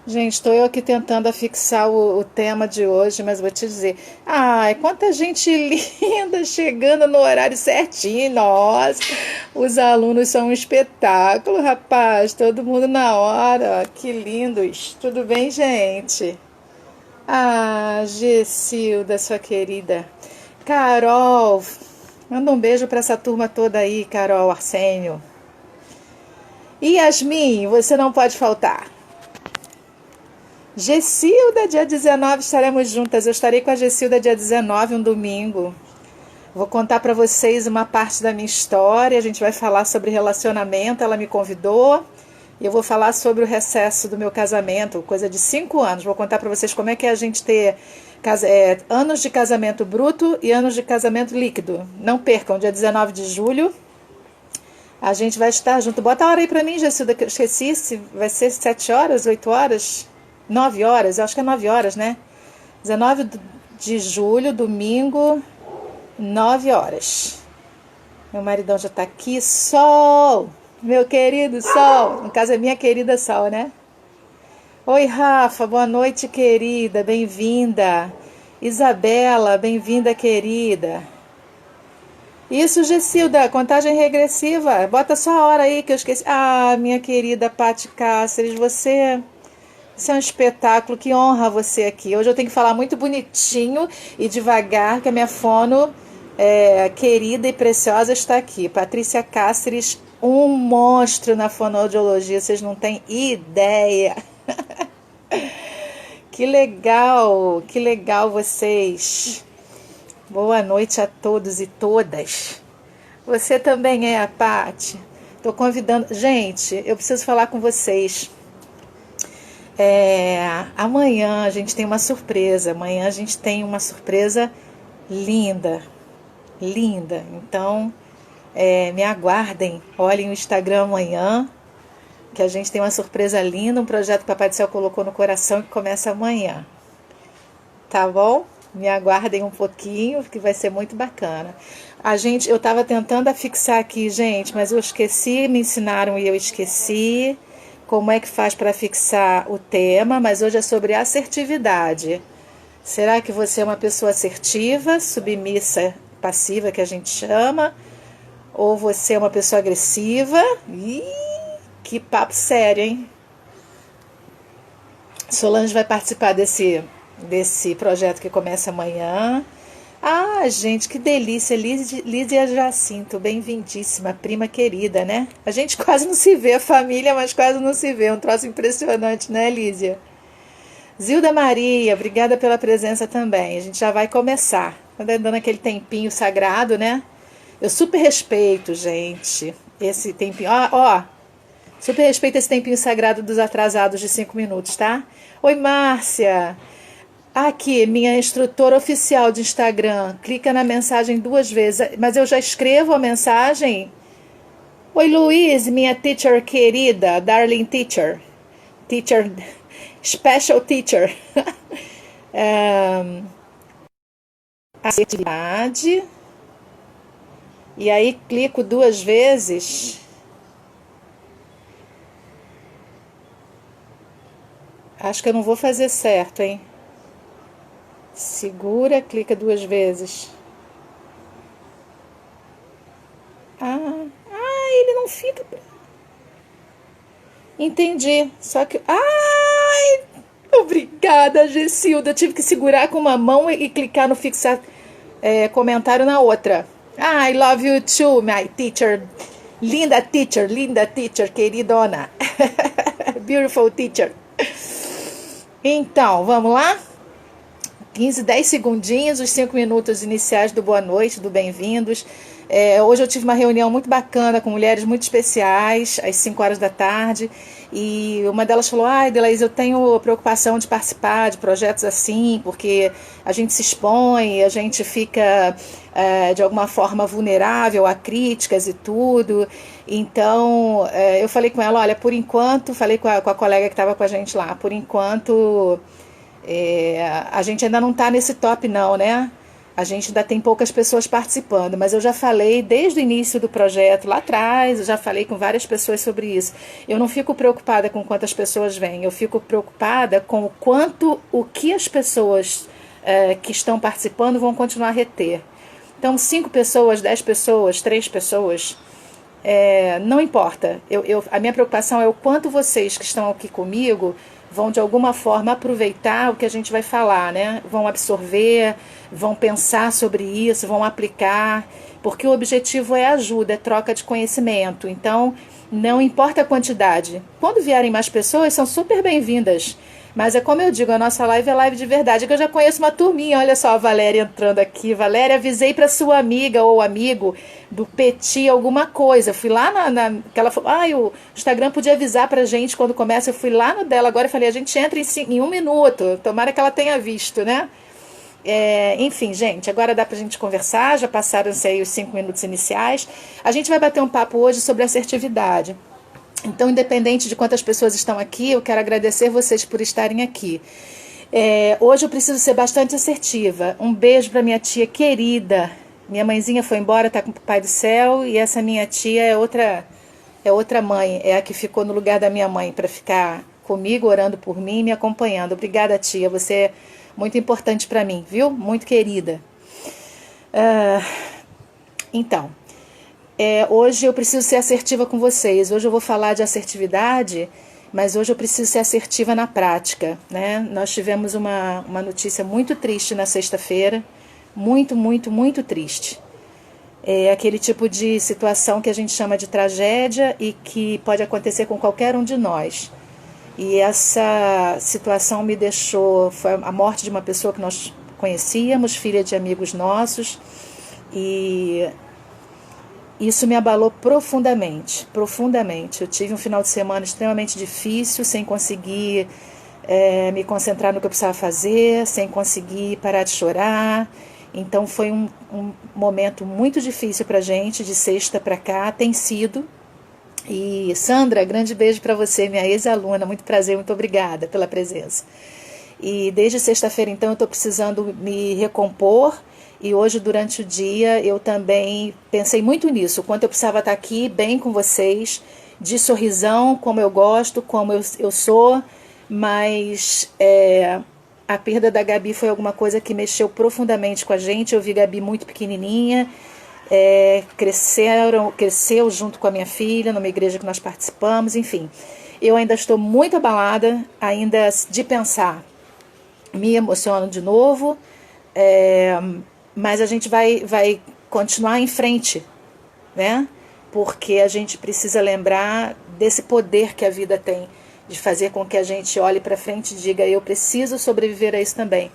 Gente, estou eu aqui tentando fixar o tema de hoje, mas vou te dizer. Ai, quanta gente linda chegando no horário certinho. Nossa, os alunos são um espetáculo, rapaz. Todo mundo na hora. Que lindos. Tudo bem, gente? Ah, Gessilda, sua querida. Carol, manda um beijo para essa turma toda aí, Carol, Arsênio. E Yasmin, você não pode faltar. Gessilda, dia 19 estaremos juntas. Eu estarei com a Gessilda dia 19, um domingo. Vou contar para vocês uma parte da minha história. A gente vai falar sobre relacionamento. Ela me convidou. E eu vou falar sobre o recesso do meu casamento, coisa de 5 anos. Vou contar para vocês como é que é a gente ter anos de casamento bruto e anos de casamento líquido. Não percam, dia 19 de julho. A gente vai estar junto. Bota a hora aí para mim, Gessilda, que eu esqueci. Se vai ser 7 horas, 8 horas, 9 horas. Eu acho que é 9 horas, né? 19 de julho, domingo, 9 horas. Meu maridão já tá aqui. Sol! Meu querido Sol! No caso é minha querida Sol, né? Oi, Rafa. Boa noite, querida. Bem-vinda. Isabela, bem-vinda, querida. Isso, Gessilda, contagem regressiva. Bota só a hora aí que eu esqueci. Ah, minha querida Paty Cáceres, você é um espetáculo, que honra você aqui. Hoje eu tenho que falar muito bonitinho e devagar, que a minha fono querida e preciosa está aqui. Patrícia Cáceres, um monstro na fonoaudiologia, vocês não têm ideia. Que legal vocês. Boa noite a todos e todas. Você também é a Paty. Estou convidando. Gente, eu preciso falar com vocês. Amanhã a gente tem uma surpresa. Amanhã a gente tem uma surpresa linda. Linda. Então, me aguardem. Olhem o Instagram amanhã, que a gente tem uma surpresa linda. Um projeto que o Papai do Céu colocou no coração que começa amanhã. Tá bom? Me aguardem um pouquinho, que vai ser muito bacana. Eu estava tentando fixar aqui, gente, mas eu esqueci, me ensinaram e eu esqueci como é que faz para fixar o tema, mas hoje é sobre assertividade. Será que você é uma pessoa assertiva, submissa, passiva, que a gente chama? Ou você é uma pessoa agressiva? Ih, que papo sério, hein? Solange vai participar desse projeto que começa amanhã. Ah, gente, que delícia. Lísia Jacinto, bem-vindíssima, prima querida, né? A gente quase não se vê, a família, mas quase não se vê. Um troço impressionante, né, Lísia? Zilda Maria, obrigada pela presença também. A gente já vai começar. Tá dando aquele tempinho sagrado, né? Eu super respeito, gente, esse tempinho. Ó, super respeito esse tempinho sagrado dos atrasados de 5 minutos, tá? Oi, Márcia. Aqui, minha instrutora oficial de Instagram. Clica na mensagem 2 vezes. Mas eu já escrevo a mensagem. Oi, Luiz, minha teacher querida, darling teacher. Teacher, special teacher. Atividade. E aí, clico 2 vezes. Acho que eu não vou fazer certo, hein? Segura, clica 2 vezes. Ele não fica. Entendi. Só que. Ai! Obrigada, Gessilda. Eu tive que segurar com uma mão e clicar no fixar comentário na outra. I love you too, my teacher. Linda teacher, queridona. Beautiful teacher. Então, vamos lá? 10 segundinhos, os 5 minutos iniciais do boa noite, do bem-vindos. Hoje eu tive uma reunião muito bacana com mulheres muito especiais, às 5 horas da tarde, e uma delas falou: Delaís, eu tenho preocupação de participar de projetos assim, porque a gente se expõe, a gente fica de alguma forma vulnerável a críticas e tudo. Então, eu falei com ela: olha, por enquanto, falei com a colega que estava com a gente lá, por enquanto a gente ainda não está nesse top não, né? A gente ainda tem poucas pessoas participando, mas eu já falei desde o início do projeto, lá atrás, eu já falei com várias pessoas sobre isso. Eu não fico preocupada com quantas pessoas vêm, eu fico preocupada com o que as pessoas que estão participando vão continuar a reter. Então, 5 pessoas, 10 pessoas, 3 pessoas, não importa. A minha preocupação é o quanto vocês que estão aqui comigo vão de alguma forma aproveitar o que a gente vai falar, né? Vão absorver, vão pensar sobre isso, vão aplicar, porque o objetivo é ajuda, é troca de conhecimento. Então, não importa a quantidade. Quando vierem mais pessoas, são super bem-vindas. Mas é como eu digo, a nossa live é live de verdade, que eu já conheço uma turminha. Olha só a Valéria entrando aqui. Valéria, avisei para sua amiga ou amigo do Petit alguma coisa. Eu fui lá que ela falou, o Instagram podia avisar pra gente quando começa. Eu fui lá no dela agora e falei, a gente entra em 1 minuto. Tomara que ela tenha visto, né? Enfim, gente, agora dá pra gente conversar. Já passaram-se aí os 5 minutos iniciais. A gente vai bater um papo hoje sobre assertividade. Então, independente de quantas pessoas estão aqui, eu quero agradecer vocês por estarem aqui. Hoje eu preciso ser bastante assertiva. Um beijo para minha tia querida. Minha mãezinha foi embora, está com o Pai do Céu, e essa minha tia é outra mãe, é a que ficou no lugar da minha mãe para ficar comigo, orando por mim e me acompanhando. Obrigada, tia, você é muito importante para mim, viu? Muito querida. Então... hoje eu preciso ser assertiva com vocês. Hoje eu vou falar de assertividade, mas hoje eu preciso ser assertiva na prática, né? Nós tivemos uma notícia muito triste na sexta-feira, muito, muito, muito triste. É aquele tipo de situação que a gente chama de tragédia e que pode acontecer com qualquer um de nós. E essa situação foi a morte de uma pessoa que nós conhecíamos, filha de amigos nossos, e... isso me abalou profundamente, profundamente. Eu tive um final de semana extremamente difícil, sem conseguir me concentrar no que eu precisava fazer, sem conseguir parar de chorar. Então foi um momento muito difícil para a gente, de sexta para cá, tem sido. E Sandra, grande beijo para você, minha ex-aluna, muito prazer, muito obrigada pela presença. E desde sexta-feira, então, eu estou precisando me recompor. E hoje, durante o dia, eu também pensei muito nisso, o quanto eu precisava estar aqui bem com vocês, de sorrisão, como eu gosto, como eu sou, mas a perda da Gabi foi alguma coisa que mexeu profundamente com a gente. Eu vi Gabi muito pequenininha, cresceu junto com a minha filha, numa igreja que nós participamos, enfim. Eu ainda estou muito abalada, ainda de pensar, me emociono de novo, mas a gente vai continuar em frente, né? Porque a gente precisa lembrar desse poder que a vida tem, de fazer com que a gente olhe para frente e diga, eu preciso sobreviver a isso também.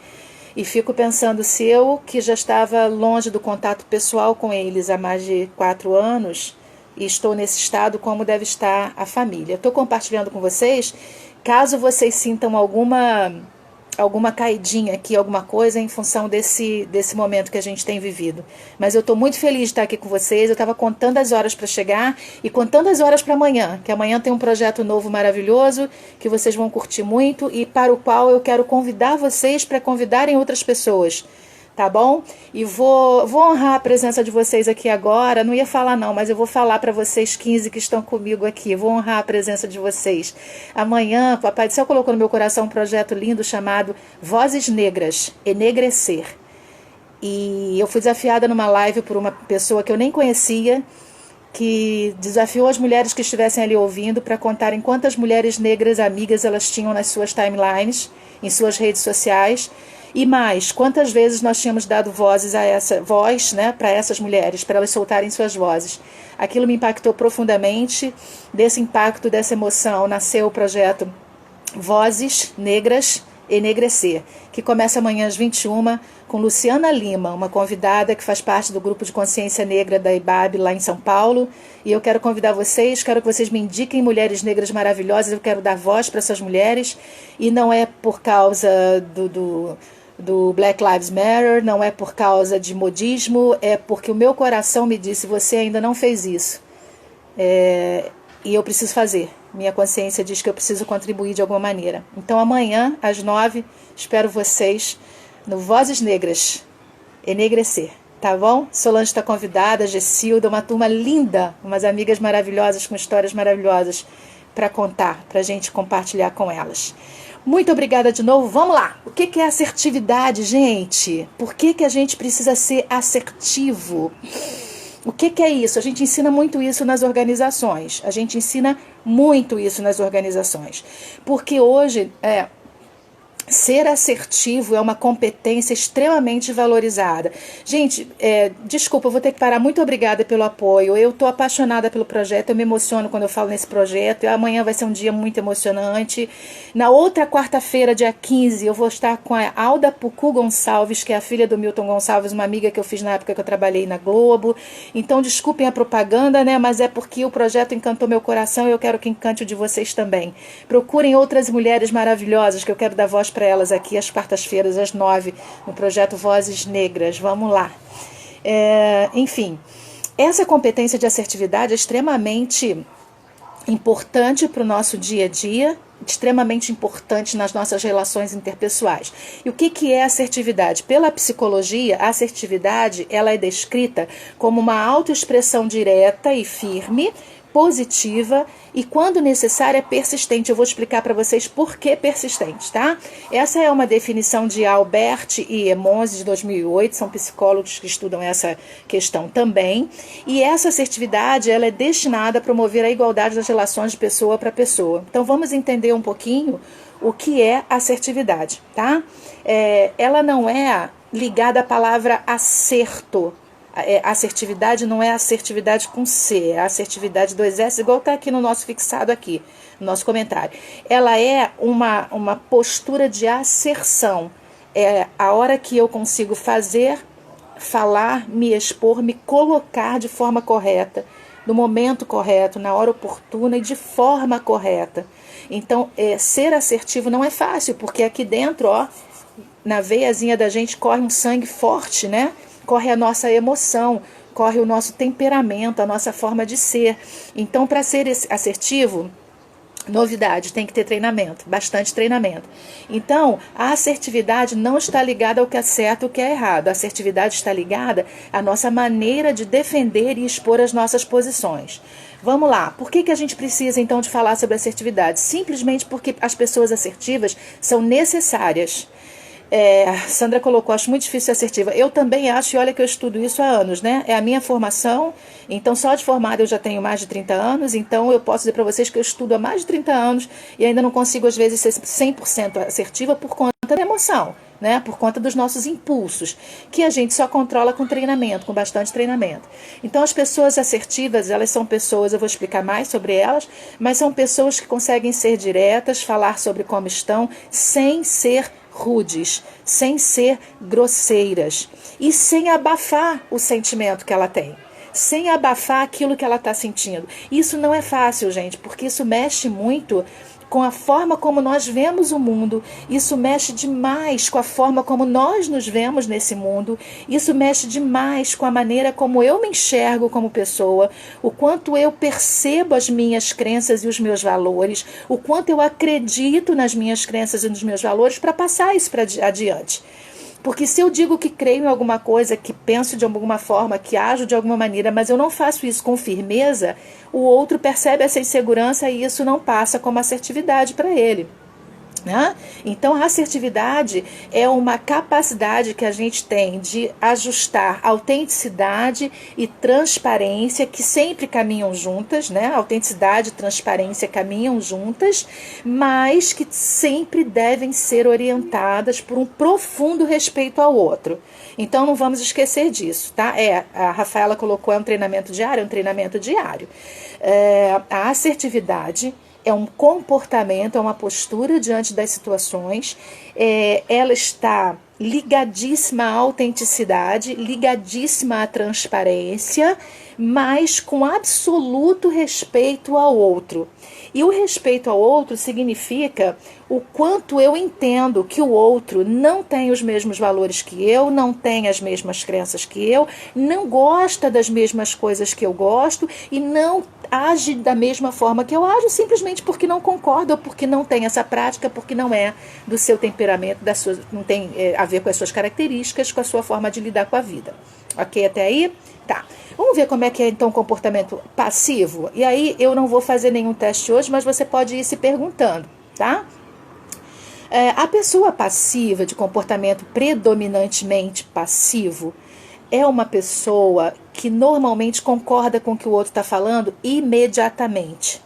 E fico pensando, se eu, que já estava longe do contato pessoal com eles há mais de 4 anos, e estou nesse estado, como deve estar a família. Estou compartilhando com vocês, caso vocês sintam alguma caidinha aqui, alguma coisa em função desse momento que a gente tem vivido. Mas eu estou muito feliz de estar aqui com vocês. Eu estava contando as horas para chegar e contando as horas para amanhã, que amanhã tem um projeto novo maravilhoso, que vocês vão curtir muito e para o qual eu quero convidar vocês para convidarem outras pessoas. Tá bom? E vou honrar a presença de vocês aqui agora. Não ia falar não, mas eu vou falar para vocês 15 que estão comigo aqui. Vou honrar a presença de vocês. Amanhã, Papai do Céu colocou no meu coração um projeto lindo chamado Vozes Negras, Enegrecer. E eu fui desafiada numa live por uma pessoa que eu nem conhecia, que desafiou as mulheres que estivessem ali ouvindo para contarem quantas mulheres negras amigas elas tinham nas suas timelines, em suas redes sociais. E mais, quantas vezes nós tínhamos dado voz, né, para essas mulheres, para elas soltarem suas vozes. Aquilo me impactou profundamente. Desse impacto, dessa emoção, nasceu o projeto Vozes Negras Enegrecer, que começa amanhã às 21h com Luciana Lima, uma convidada que faz parte do grupo de consciência negra da IBAB lá em São Paulo. E eu quero convidar vocês, quero que vocês me indiquem mulheres negras maravilhosas. Eu quero dar voz para essas mulheres, e não é por causa do Black Lives Matter, não é por causa de modismo, é porque o meu coração me disse, você ainda não fez isso. E eu preciso fazer. Minha consciência diz que eu preciso contribuir de alguma maneira. Então amanhã, às 9h, espero vocês no Vozes Negras enegrecer. Tá bom? Solange está convidada, Gessilda, uma turma linda, umas amigas maravilhosas com histórias maravilhosas para contar, para a gente compartilhar com elas. Muito obrigada de novo. Vamos lá. O que é assertividade, gente? Por que a gente precisa ser assertivo? O que é isso? A gente ensina muito isso nas organizações. A gente ensina muito isso nas organizações. Porque hoje, ser assertivo é uma competência extremamente valorizada. Gente, desculpa, eu vou ter que parar. Muito obrigada pelo apoio. Eu estou apaixonada pelo projeto, eu me emociono quando eu falo nesse projeto. E amanhã vai ser um dia muito emocionante. Na outra quarta-feira, dia 15, eu vou estar com a Alda Pucu Gonçalves, que é a filha do Milton Gonçalves, uma amiga que eu fiz na época que eu trabalhei na Globo. Então, desculpem a propaganda, né? Mas é porque o projeto encantou meu coração e eu quero que encante o de vocês também. Procurem outras mulheres maravilhosas que eu quero dar voz para elas aqui às quartas-feiras, às 9, no projeto Vozes Negras. Vamos lá. Enfim, essa competência de assertividade é extremamente importante para o nosso dia a dia, extremamente importante nas nossas relações interpessoais. E o que é assertividade? Pela psicologia, a assertividade ela é descrita como uma autoexpressão direta e firme, positiva e, quando necessária, persistente. Eu vou explicar para vocês por que persistente, tá? Essa é uma definição de Albert e Emonzi, de 2008, são psicólogos que estudam essa questão também. E essa assertividade ela é destinada a promover a igualdade das relações de pessoa para pessoa. Então, vamos entender um pouquinho o que é assertividade, tá? Ela não é ligada à palavra acerto. Assertividade não é assertividade com C, é assertividade 2S, igual está aqui no nosso fixado aqui, no nosso comentário. Ela é uma postura de asserção. É a hora que eu consigo falar, me expor, me colocar de forma correta, no momento correto, na hora oportuna e de forma correta. Então, ser assertivo não é fácil, porque aqui dentro, na veiazinha da gente corre um sangue forte, né? Corre a nossa emoção, corre o nosso temperamento, a nossa forma de ser. Então, para ser assertivo, novidade, tem que ter treinamento, bastante treinamento. Então, a assertividade não está ligada ao que é certo e o que é errado. A assertividade está ligada à nossa maneira de defender e expor as nossas posições. Vamos lá, por que a gente precisa então de falar sobre assertividade? Simplesmente porque as pessoas assertivas são necessárias. Sandra colocou, acho muito difícil ser assertiva. Eu também acho, e olha que eu estudo isso há anos, né? É a minha formação, então só de formada eu já tenho mais de 30 anos, então eu posso dizer para vocês que eu estudo há mais de 30 anos e ainda não consigo às vezes ser 100% assertiva por conta da emoção, né? Por conta dos nossos impulsos, que a gente só controla com treinamento, com bastante treinamento. Então as pessoas assertivas, elas são pessoas, eu vou explicar mais sobre elas, mas são pessoas que conseguem ser diretas, falar sobre como estão, sem ser rudes, sem ser grosseiras e sem abafar o sentimento que ela tem, sem abafar aquilo que ela está sentindo. Isso não é fácil, gente, porque isso mexe muito com a forma como nós vemos o mundo, isso mexe demais com a forma como nós nos vemos nesse mundo, isso mexe demais com a maneira como eu me enxergo como pessoa, o quanto eu percebo as minhas crenças e os meus valores, o quanto eu acredito nas minhas crenças e nos meus valores para passar isso para adiante. Porque se eu digo que creio em alguma coisa, que penso de alguma forma, que ajo de alguma maneira, mas eu não faço isso com firmeza, o outro percebe essa insegurança e isso não passa como assertividade para ele. Né? Então, a assertividade é uma capacidade que a gente tem de ajustar autenticidade e transparência, que sempre caminham juntas, né? Autenticidade e transparência caminham juntas, mas que sempre devem ser orientadas por um profundo respeito ao outro. Então, não vamos esquecer disso, tá? A Rafaela colocou, é um treinamento diário? É um treinamento diário. A assertividade é um comportamento, é uma postura diante das situações, ela está ligadíssima à autenticidade, ligadíssima à transparência, mas com absoluto respeito ao outro. E o respeito ao outro significa o quanto eu entendo que o outro não tem os mesmos valores que eu, não tem as mesmas crenças que eu, não gosta das mesmas coisas que eu gosto e não age da mesma forma que eu ajo, simplesmente porque não concorda ou porque não tem essa prática, porque não é do seu temperamento, não tem a ver com as suas características, com a sua forma de lidar com a vida. Ok até aí? Tá. Vamos ver como é que é então o comportamento passivo? E aí eu não vou fazer nenhum teste hoje, mas você pode ir se perguntando, tá? A pessoa passiva, de comportamento predominantemente passivo, é uma pessoa que normalmente concorda com o que o outro está falando imediatamente,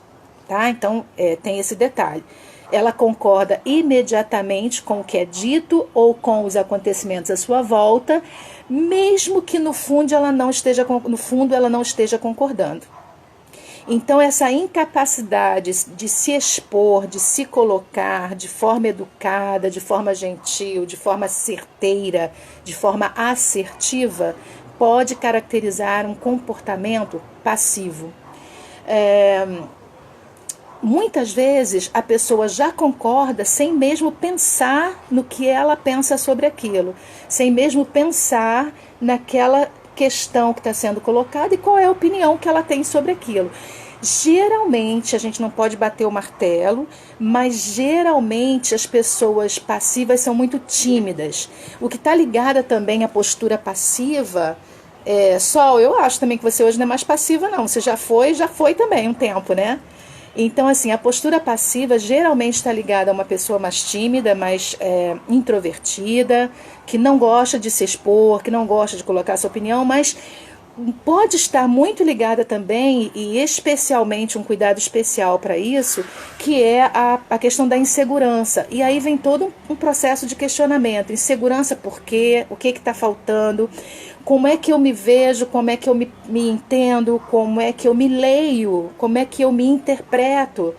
tá? Então tem esse detalhe. Ela concorda imediatamente com o que é dito ou com os acontecimentos à sua volta, mesmo que no fundo ela não esteja concordando. Então, essa incapacidade de se expor, de se colocar de forma educada, de forma gentil, de forma certeira, de forma assertiva, pode caracterizar um comportamento passivo. Muitas vezes a pessoa já concorda sem mesmo pensar no que ela pensa sobre aquilo, sem mesmo pensar naquela questão que está sendo colocada e qual é a opinião que ela tem sobre aquilo. Geralmente, a gente não pode bater o martelo, mas geralmente as pessoas passivas são muito tímidas. O que está ligado também à postura passiva, Sol, eu acho também que você hoje não é mais passiva não, você já foi também um tempo, né? Então, assim, a postura passiva geralmente está ligada a uma pessoa mais tímida, mais introvertida, que não gosta de se expor, que não gosta de colocar sua opinião, mas pode estar muito ligada também, e especialmente um cuidado especial para isso, que é a questão da insegurança. E aí vem todo um processo de questionamento. Insegurança por quê? O que está faltando? Como é que eu me vejo? Como é que eu me entendo? Como é que eu me leio? Como é que eu me interpreto?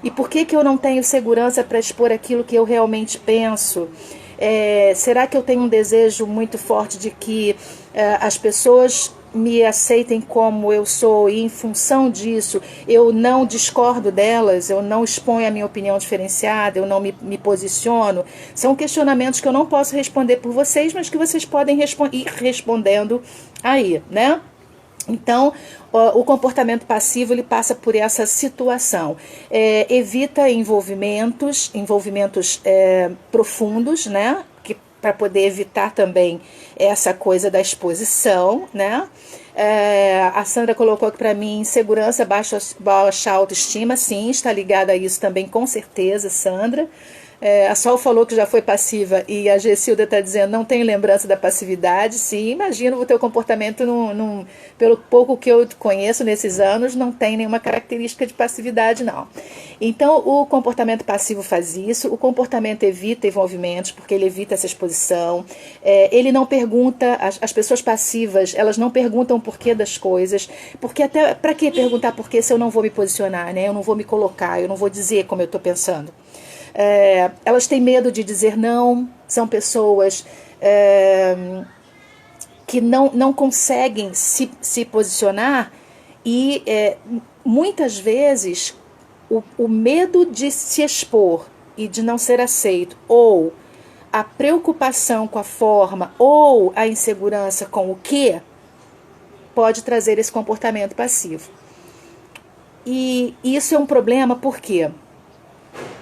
E por que eu não tenho segurança para expor aquilo que eu realmente penso? Será que eu tenho um desejo muito forte de que as pessoas me aceitem como eu sou e em função disso eu não discordo delas, eu não exponho a minha opinião diferenciada, eu não me posiciono? São questionamentos que eu não posso responder por vocês, mas que vocês podem ir respondendo aí, né? Então, o comportamento passivo ele passa por essa situação. Evita envolvimentos profundos, né? Para poder evitar também essa coisa da exposição, né? A Sandra colocou aqui para mim: insegurança, baixa autoestima. Sim, está ligada a isso também, com certeza, Sandra. A Sol falou que já foi passiva e a Gessilda está dizendo não tem lembrança da passividade. Sim, imagino o teu comportamento, pelo pouco que eu conheço nesses anos, não tem nenhuma característica de passividade, não. Então, o comportamento passivo faz isso. O comportamento evita envolvimentos, porque ele evita essa exposição. Ele não pergunta, as pessoas passivas, elas não perguntam o porquê das coisas, porque até para que perguntar porquê se eu não vou me posicionar, né? Eu não vou me colocar, eu não vou dizer como eu estou pensando. Elas têm medo de dizer não, são pessoas que não conseguem se posicionar e muitas vezes o medo de se expor e de não ser aceito, ou a preocupação com a forma, ou a insegurança com o que, pode trazer esse comportamento passivo. E isso é um problema, por quê?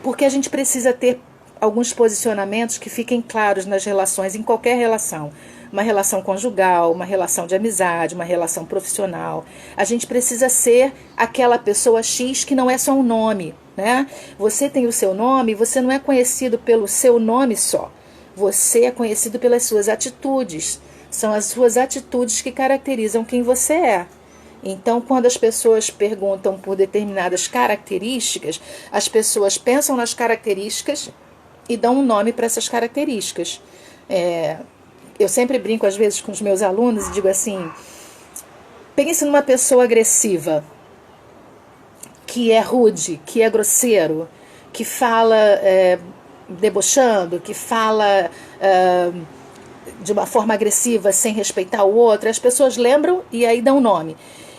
Porque a gente precisa ter alguns posicionamentos que fiquem claros nas relações, em qualquer relação. Uma relação conjugal, uma relação de amizade, uma relação profissional. A gente precisa ser aquela pessoa X que não é só um nome, né? Você tem o seu nome, você não é conhecido pelo seu nome só. Você é conhecido pelas suas atitudes. São as suas atitudes que caracterizam quem você é. Então, quando as pessoas perguntam por determinadas características, as pessoas pensam nas características e dão um nome para essas características. Eu sempre brinco às vezes com os meus alunos e digo assim: pense numa pessoa agressiva, que é rude, que é grosseiro, que fala debochando, que fala de uma forma agressiva sem respeitar o outro. As pessoas lembram e aí dão nome.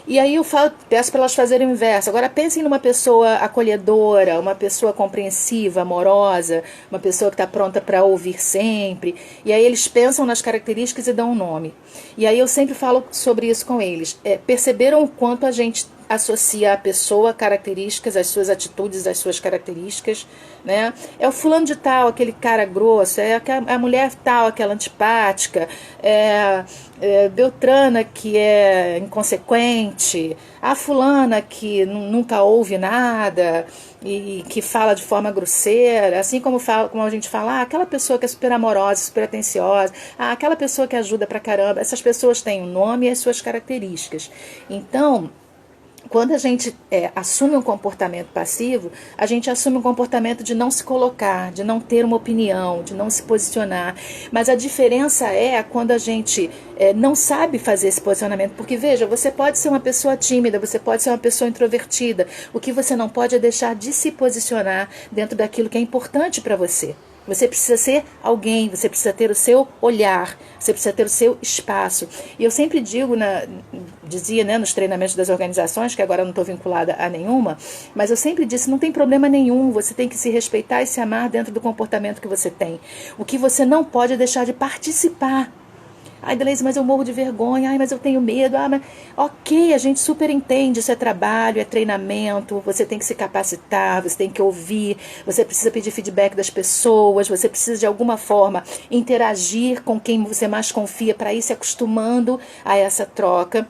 E aí eu peço para elas fazerem o inverso. Agora pensem numa pessoa acolhedora, uma pessoa compreensiva, amorosa, uma pessoa que está pronta para ouvir sempre. E aí eles pensam nas características e dão um nome. E aí eu sempre falo sobre isso com eles. Perceberam o quanto a gente associa a pessoa características, as suas atitudes, as suas características, né? É o fulano de tal, aquele cara grosso, é a mulher tal, aquela antipática, Beltrana que é inconsequente, a fulana que nunca ouve nada e que fala de forma grosseira, assim como a gente fala, aquela pessoa que é super amorosa, super atenciosa, aquela pessoa que ajuda pra caramba. Essas pessoas têm um nome e as suas características. Então, quando a gente assume um comportamento passivo, a gente assume um comportamento de não se colocar, de não ter uma opinião, de não se posicionar. Mas a diferença é quando a gente não sabe fazer esse posicionamento. Porque, veja, você pode ser uma pessoa tímida, você pode ser uma pessoa introvertida. O que você não pode é deixar de se posicionar dentro daquilo que é importante para você. Você precisa ser alguém, você precisa ter o seu olhar, você precisa ter o seu espaço. E eu sempre dizia, né, nos treinamentos das organizações, que agora eu não estou vinculada a nenhuma, mas eu sempre disse, não tem problema nenhum, você tem que se respeitar e se amar dentro do comportamento que você tem. O que você não pode é deixar de participar. Ai, Deleuze, mas eu morro de vergonha. Ai, mas eu tenho medo. Mas... Ok, a gente super entende. Isso é trabalho, é treinamento. Você tem que se capacitar, você tem que ouvir. Você precisa pedir feedback das pessoas. Você precisa, de alguma forma, interagir com quem você mais confia para ir se acostumando a essa troca.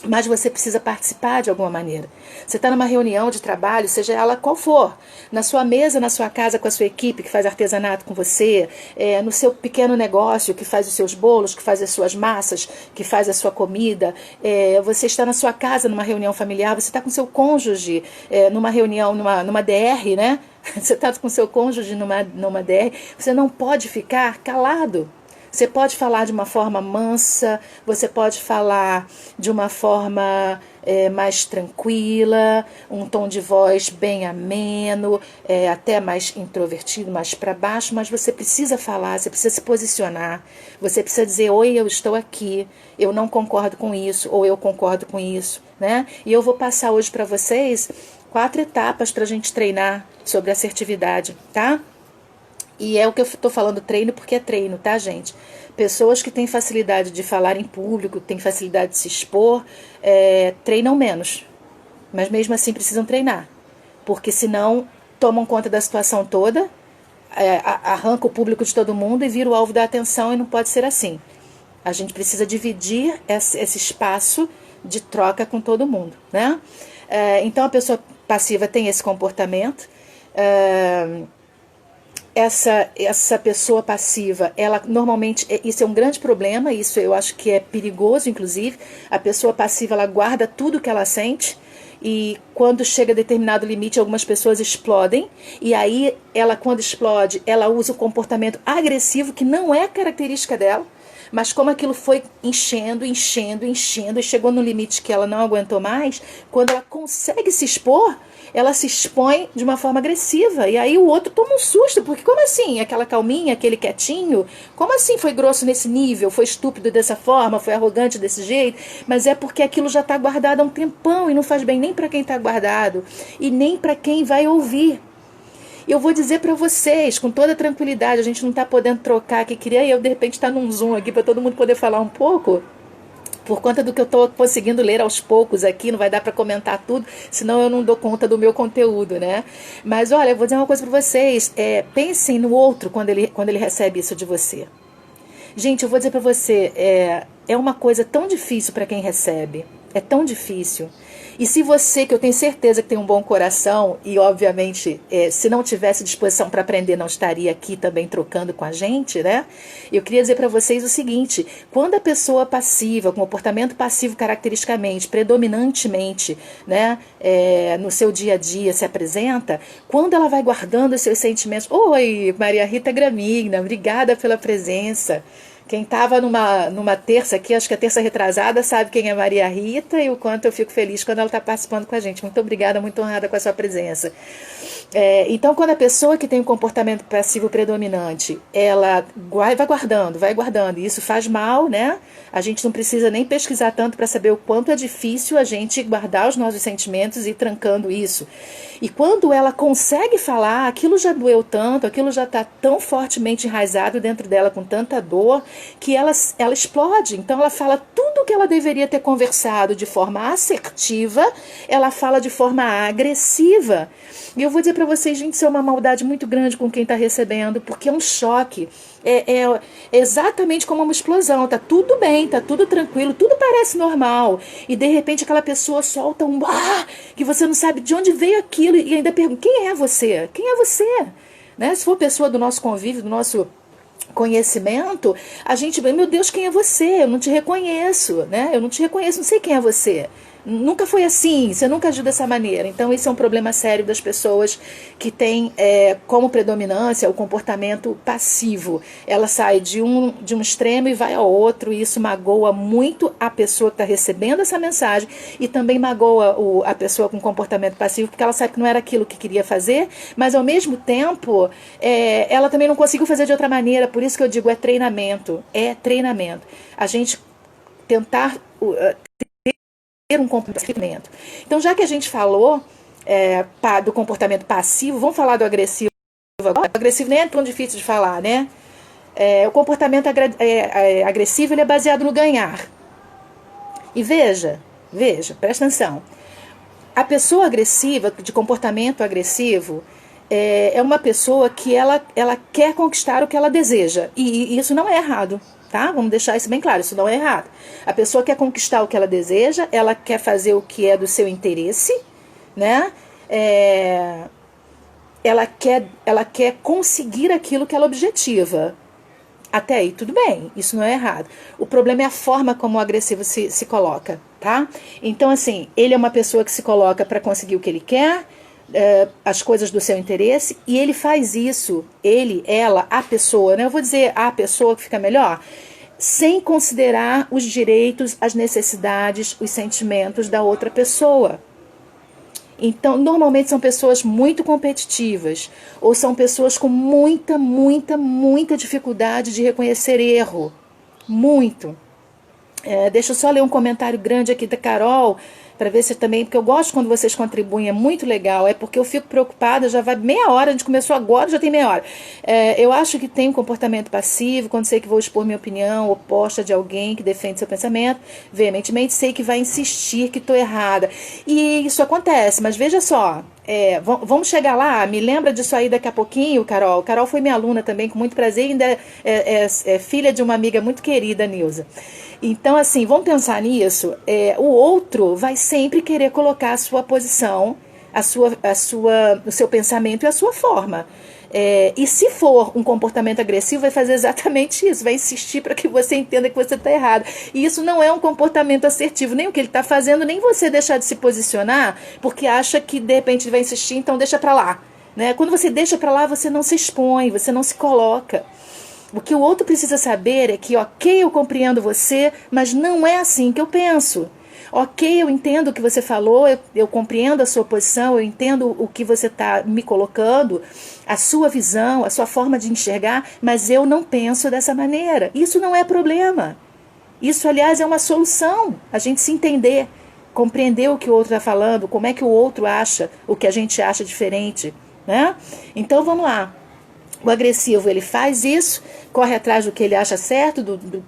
Mas você precisa participar de alguma maneira. Você está numa reunião de trabalho, seja ela qual for, na sua mesa, na sua casa, com a sua equipe que faz artesanato com você, no seu pequeno negócio que faz os seus bolos, que faz as suas massas, que faz a sua comida, você está na sua casa numa reunião familiar, você está com seu cônjuge numa reunião, numa DR, né? Você está com seu cônjuge numa DR, você não pode ficar calado. Você pode falar de uma forma mansa, você pode falar de uma forma mais tranquila, um tom de voz bem ameno, até mais introvertido, mais para baixo, mas você precisa falar, você precisa se posicionar, você precisa dizer, oi, eu estou aqui, eu não concordo com isso, ou eu concordo com isso, né? E eu vou passar hoje para vocês 4 etapas para a gente treinar sobre assertividade, tá? E é o que eu estou falando treino porque é treino, tá, gente? Pessoas que têm facilidade de falar em público, têm facilidade de se expor, treinam menos. Mas mesmo assim precisam treinar. Porque senão tomam conta da situação toda, arranca o público de todo mundo e vira o alvo da atenção e não pode ser assim. A gente precisa dividir esse espaço de troca com todo mundo, né? Então a pessoa passiva tem esse comportamento. Essa pessoa passiva, ela normalmente, isso é um grande problema, isso eu acho que é perigoso, inclusive. A pessoa passiva, ela guarda tudo que ela sente e quando chega a determinado limite, algumas pessoas explodem e aí ela, quando explode, ela usa o comportamento agressivo que não é característica dela, mas como aquilo foi enchendo e chegou no limite que ela não aguentou mais, quando ela consegue se expor, ela se expõe de uma forma agressiva. E aí o outro toma um susto, porque como assim? Aquela calminha, aquele quietinho, como assim foi grosso nesse nível? Foi estúpido dessa forma? Foi arrogante desse jeito? Mas é porque aquilo já está guardado há um tempão e não faz bem nem para quem está guardado e nem para quem vai ouvir. Eu vou dizer para vocês, com toda tranquilidade, a gente não está podendo trocar aqui, queria eu de repente estar num Zoom aqui para todo mundo poder falar um pouco, por conta do que eu estou conseguindo ler aos poucos aqui, não vai dar para comentar tudo, senão eu não dou conta do meu conteúdo, né? Mas olha, eu vou dizer uma coisa para vocês, pensem no outro quando ele recebe isso de você. Gente, eu vou dizer para você, é uma coisa tão difícil para quem recebe, é tão difícil. E se você, que eu tenho certeza que tem um bom coração, e obviamente, se não tivesse disposição para aprender, não estaria aqui também trocando com a gente, né? Eu queria dizer para vocês o seguinte, quando a pessoa passiva, com comportamento passivo caracteristicamente, predominantemente, né, no seu dia a dia se apresenta, quando ela vai guardando os seus sentimentos, oi, Maria Rita Gramigna, obrigada pela presença. Quem estava numa terça aqui, acho que a terça retrasada, sabe quem é Maria Rita e o quanto eu fico feliz quando ela está participando com a gente. Muito obrigada, muito honrada com a sua presença. Então, quando a pessoa que tem um comportamento passivo predominante, ela vai guardando, e isso faz mal, né? A gente não precisa nem pesquisar tanto para saber o quanto é difícil a gente guardar os nossos sentimentos e ir trancando isso. E quando ela consegue falar, aquilo já doeu tanto, aquilo já está tão fortemente enraizado dentro dela, com tanta dor, que ela explode. Então, ela fala tudo o que ela deveria ter conversado de forma assertiva, ela fala de forma agressiva. E eu vou dizer para vocês, gente, isso é uma maldade muito grande com quem está recebendo, porque é um choque. É exatamente como uma explosão. Tá tudo bem, tá tudo tranquilo, tudo parece normal. E de repente aquela pessoa solta um que você não sabe de onde veio aquilo e ainda pergunta: quem é você? Quem é você? Né? Se for pessoa do nosso convívio, do nosso conhecimento, a gente, meu Deus, quem é você? Eu não te reconheço, né? Eu não te reconheço, não sei quem é você. Nunca foi assim, você nunca agiu dessa maneira. Então, esse é um problema sério das pessoas que têm como predominância o comportamento passivo. Ela sai de um extremo e vai ao outro, e isso magoa muito a pessoa que está recebendo essa mensagem e também magoa a pessoa com comportamento passivo, porque ela sabe que não era aquilo que queria fazer, mas ao mesmo tempo ela também não conseguiu fazer de outra maneira. Por isso que eu digo, é treinamento. A gente tentar ter um comportamento. Então, já que a gente falou do comportamento passivo, vamos falar do agressivo agora. O agressivo nem é tão difícil de falar, né? O comportamento agressivo, ele é baseado no ganhar. E veja, presta atenção. A pessoa agressiva, de comportamento agressivo, é uma pessoa que ela quer conquistar o que ela deseja. E isso não é errado. Tá? Vamos deixar isso bem claro, isso não é errado. A pessoa quer conquistar o que ela deseja, ela quer fazer o que é do seu interesse, né? Ela quer conseguir aquilo que ela objetiva. Até aí, tudo bem, isso não é errado. O problema é a forma como o agressivo se coloca, tá? Então, assim, ele é uma pessoa que se coloca para conseguir o que ele quer, as coisas do seu interesse, e ele faz isso, ela, a pessoa, né? Eu vou dizer a pessoa que fica melhor, sem considerar os direitos, as necessidades, os sentimentos da outra pessoa. Então, normalmente são pessoas muito competitivas, ou são pessoas com muita dificuldade de reconhecer erro. Muito. Deixa eu só ler um comentário grande aqui da Carol, para ver se também, porque eu gosto quando vocês contribuem, é muito legal, porque eu fico preocupada, já vai meia hora, a gente começou agora, já tem meia hora. Eu acho que tem um comportamento passivo, quando sei que vou expor minha opinião oposta de alguém que defende seu pensamento, veementemente sei que vai insistir que estou errada. E isso acontece, mas veja só, vamos chegar lá, me lembra disso aí daqui a pouquinho, Carol. Carol foi minha aluna também, com muito prazer, e ainda é filha de uma amiga muito querida, Nilza. Então, assim, vamos pensar nisso. O outro vai sempre querer colocar a sua posição, o seu pensamento e a sua forma. E se for um comportamento agressivo, vai fazer exatamente isso, vai insistir para que você entenda que você está errado. E isso não é um comportamento assertivo, nem o que ele está fazendo, nem você deixar de se posicionar, porque acha que de repente ele vai insistir, então deixa para lá. Né? Quando você deixa para lá, você não se expõe, você não se coloca. O que o outro precisa saber é que, ok, eu compreendo você, mas não é assim que eu penso. Ok, eu entendo o que você falou, eu compreendo a sua posição, eu entendo o que você está me colocando, a sua visão, a sua forma de enxergar, mas eu não penso dessa maneira. Isso não é problema. Isso, aliás, é uma solução, a gente se entender, compreender o que o outro está falando, como é que o outro acha, o que a gente acha diferente. Né? Então, vamos lá. O agressivo, ele faz isso, corre atrás do que ele acha certo, do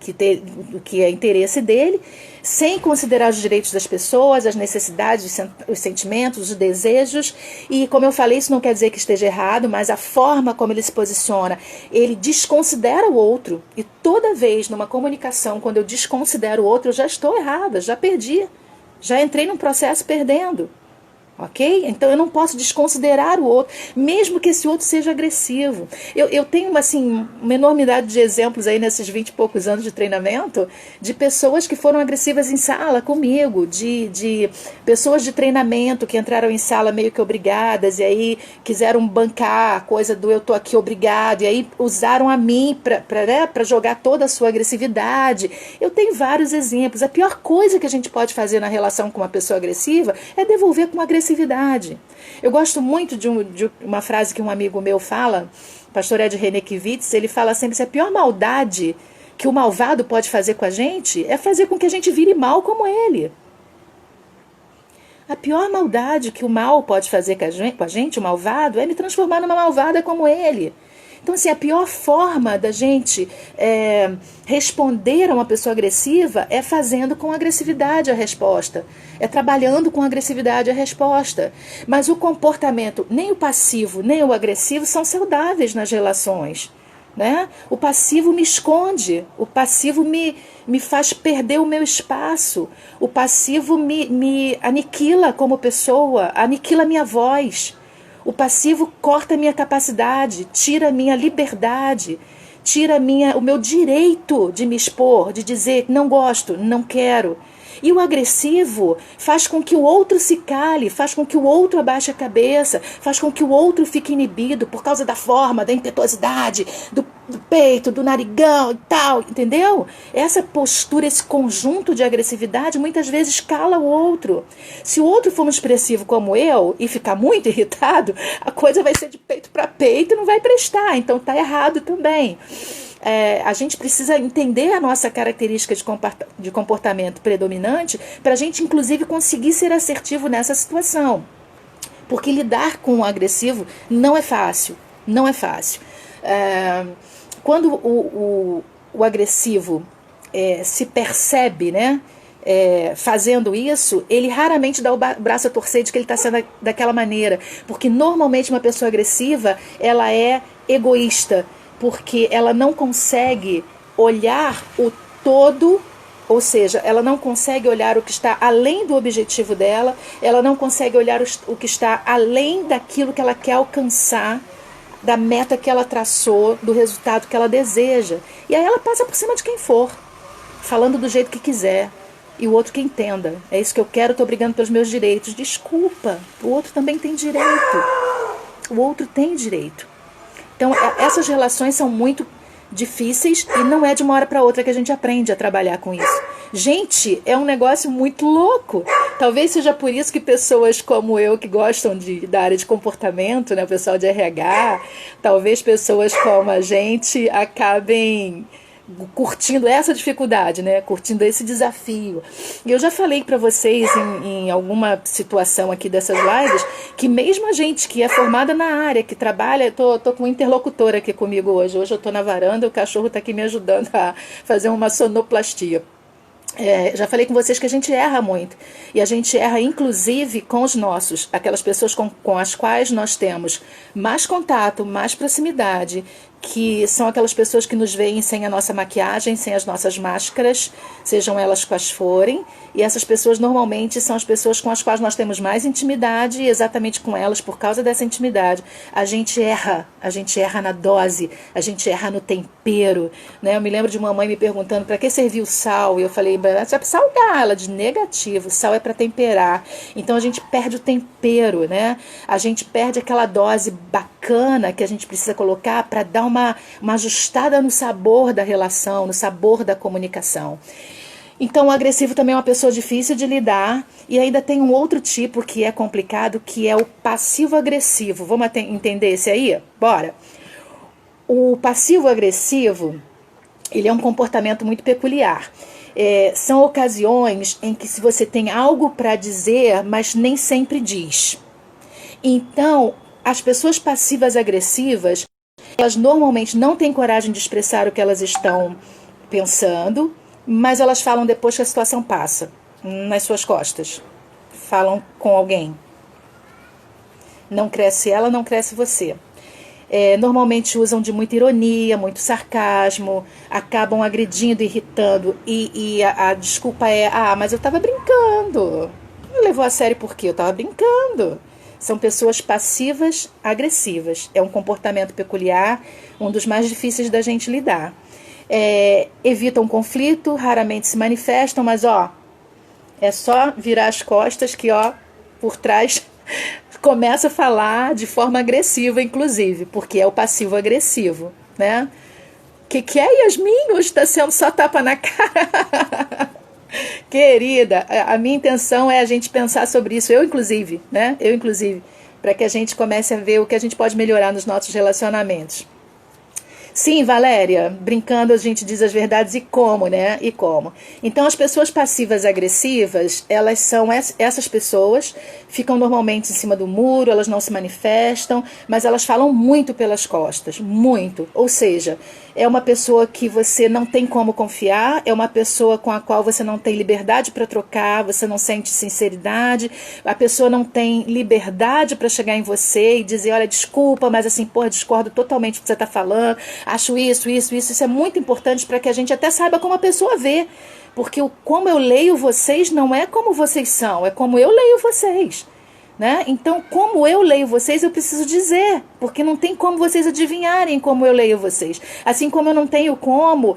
que é interesse dele, sem considerar os direitos das pessoas, as necessidades, os sentimentos, os desejos. E, como eu falei, isso não quer dizer que esteja errado, mas a forma como ele se posiciona, ele desconsidera o outro. E toda vez, numa comunicação, quando eu desconsidero o outro, eu já estou errada, já perdi, já entrei num processo perdendo. Ok? Então eu não posso desconsiderar o outro, mesmo que esse outro seja agressivo. Eu tenho uma enormidade de exemplos aí nesses 20 e poucos anos de treinamento, de pessoas que foram agressivas em sala comigo, de pessoas de treinamento que entraram em sala meio que obrigadas, e aí quiseram bancar a coisa do eu tô aqui obrigado, e aí usaram a mim para jogar toda a sua agressividade. Eu tenho vários exemplos. A pior coisa que a gente pode fazer na relação com uma pessoa agressiva é devolver com uma agressividade agressividade. Eu gosto muito de uma frase que um amigo meu fala, pastor Ed Renekiewicz. Ele fala sempre que a pior maldade que o malvado pode fazer com a gente é fazer com que a gente vire mal como ele. A pior maldade que o mal pode fazer com a gente, o malvado, é me transformar numa malvada como ele. Então, assim, a pior forma da gente responder a uma pessoa agressiva é fazendo com agressividade a resposta. É trabalhando com agressividade a resposta. Mas o comportamento, nem o passivo, nem o agressivo, são saudáveis nas relações. Né? O passivo me esconde, o passivo me faz perder o meu espaço, o passivo me aniquila como pessoa, aniquila a minha voz. O passivo corta a minha capacidade, tira a minha liberdade, tira o meu direito de me expor, de dizer não gosto, não quero. E o agressivo faz com que o outro se cale, faz com que o outro abaixe a cabeça, faz com que o outro fique inibido por causa da forma, da impetuosidade, do peito, do narigão e tal, entendeu? Essa postura, esse conjunto de agressividade muitas vezes cala o outro. Se o outro for um expressivo como eu e ficar muito irritado, a coisa vai ser de peito para peito e não vai prestar, então tá errado também. A gente precisa entender a nossa característica de comportamento predominante para a gente, inclusive, conseguir ser assertivo nessa situação. Porque lidar com o agressivo não é fácil. Não é fácil. Quando o agressivo se percebe, né, fazendo isso, ele raramente dá o braço a torcer de que ele está sendo daquela maneira. Porque, normalmente, uma pessoa agressiva, ela é egoísta. Porque ela não consegue olhar o todo, ou seja, ela não consegue olhar o que está além do objetivo dela, ela não consegue olhar o que está além daquilo que ela quer alcançar, da meta que ela traçou, do resultado que ela deseja. E aí ela passa por cima de quem for, falando do jeito que quiser, e o outro que entenda. É isso que eu quero, estou brigando pelos meus direitos. Desculpa, o outro também tem direito. O outro tem direito. Então, essas relações são muito difíceis e não é de uma hora para outra que a gente aprende a trabalhar com isso. Gente, é um negócio muito louco. Talvez seja por isso que pessoas como eu, que gostam da área de comportamento, né, o pessoal de RH, talvez pessoas como a gente acabem curtindo essa dificuldade, né? Curtindo esse desafio. E eu já falei para vocês em alguma situação aqui dessas lives que mesmo a gente que é formada na área, que trabalha, tô com um interlocutor aqui comigo hoje. Hoje eu tô na varanda, o cachorro tá aqui me ajudando a fazer uma sonoplastia. Já falei com vocês que a gente erra muito. E a gente erra inclusive com os nossos, aquelas pessoas com as quais nós temos mais contato, mais proximidade, que são aquelas pessoas que nos veem sem a nossa maquiagem, sem as nossas máscaras, sejam elas quais forem. E essas pessoas normalmente são as pessoas com as quais nós temos mais intimidade, e exatamente com elas, por causa dessa intimidade, a gente erra na dose, a gente erra no tempero, né? Eu me lembro de uma mãe me perguntando para que serviu o sal, e eu falei, é para salgar. Ela de negativo, sal é para temperar. Então a gente perde o tempero, né? A gente perde aquela dose bacana que a gente precisa colocar para dar uma ajustada no sabor da relação, no sabor da comunicação. Então o agressivo também é uma pessoa difícil de lidar, e ainda tem um outro tipo que é complicado, que é o passivo-agressivo. Vamos entender esse aí? Bora! O passivo-agressivo, ele é um comportamento muito peculiar. São ocasiões em que se você tem algo para dizer, mas nem sempre diz. Então, as pessoas passivas-agressivas, elas normalmente não têm coragem de expressar o que elas estão pensando, mas elas falam depois que a situação passa, nas suas costas. Falam com alguém. Não cresce ela, não cresce você. Normalmente usam de muita ironia, muito sarcasmo, acabam agredindo, irritando, e a desculpa é, mas eu estava brincando. Não levou a sério por quê? Eu estava brincando. São pessoas passivas, agressivas. É um comportamento peculiar, um dos mais difíceis da gente lidar. Evitam conflito, raramente se manifestam, mas é só virar as costas que por trás começa a falar de forma agressiva, inclusive, porque é o passivo-agressivo, né? Que é, Yasmin? Hoje está sendo só tapa na cara. Querida, a minha intenção é a gente pensar sobre isso, eu inclusive, né? Eu inclusive, para que a gente comece a ver o que a gente pode melhorar nos nossos relacionamentos. Sim, Valéria, brincando a gente diz as verdades e como, né? E como. Então, as pessoas passivas agressivas, elas são essas pessoas, ficam normalmente em cima do muro, elas não se manifestam, mas elas falam muito pelas costas, muito. Ou seja, é uma pessoa que você não tem como confiar, é uma pessoa com a qual você não tem liberdade para trocar, você não sente sinceridade, a pessoa não tem liberdade para chegar em você e dizer, olha, desculpa, mas assim, porra, discordo totalmente do que você está falando, acho isso é muito importante para que a gente até saiba como a pessoa vê, porque como eu leio vocês não é como vocês são, é como eu leio vocês. Né? Então, como eu leio vocês, eu preciso dizer, porque não tem como vocês adivinharem como eu leio vocês. Assim como eu não tenho como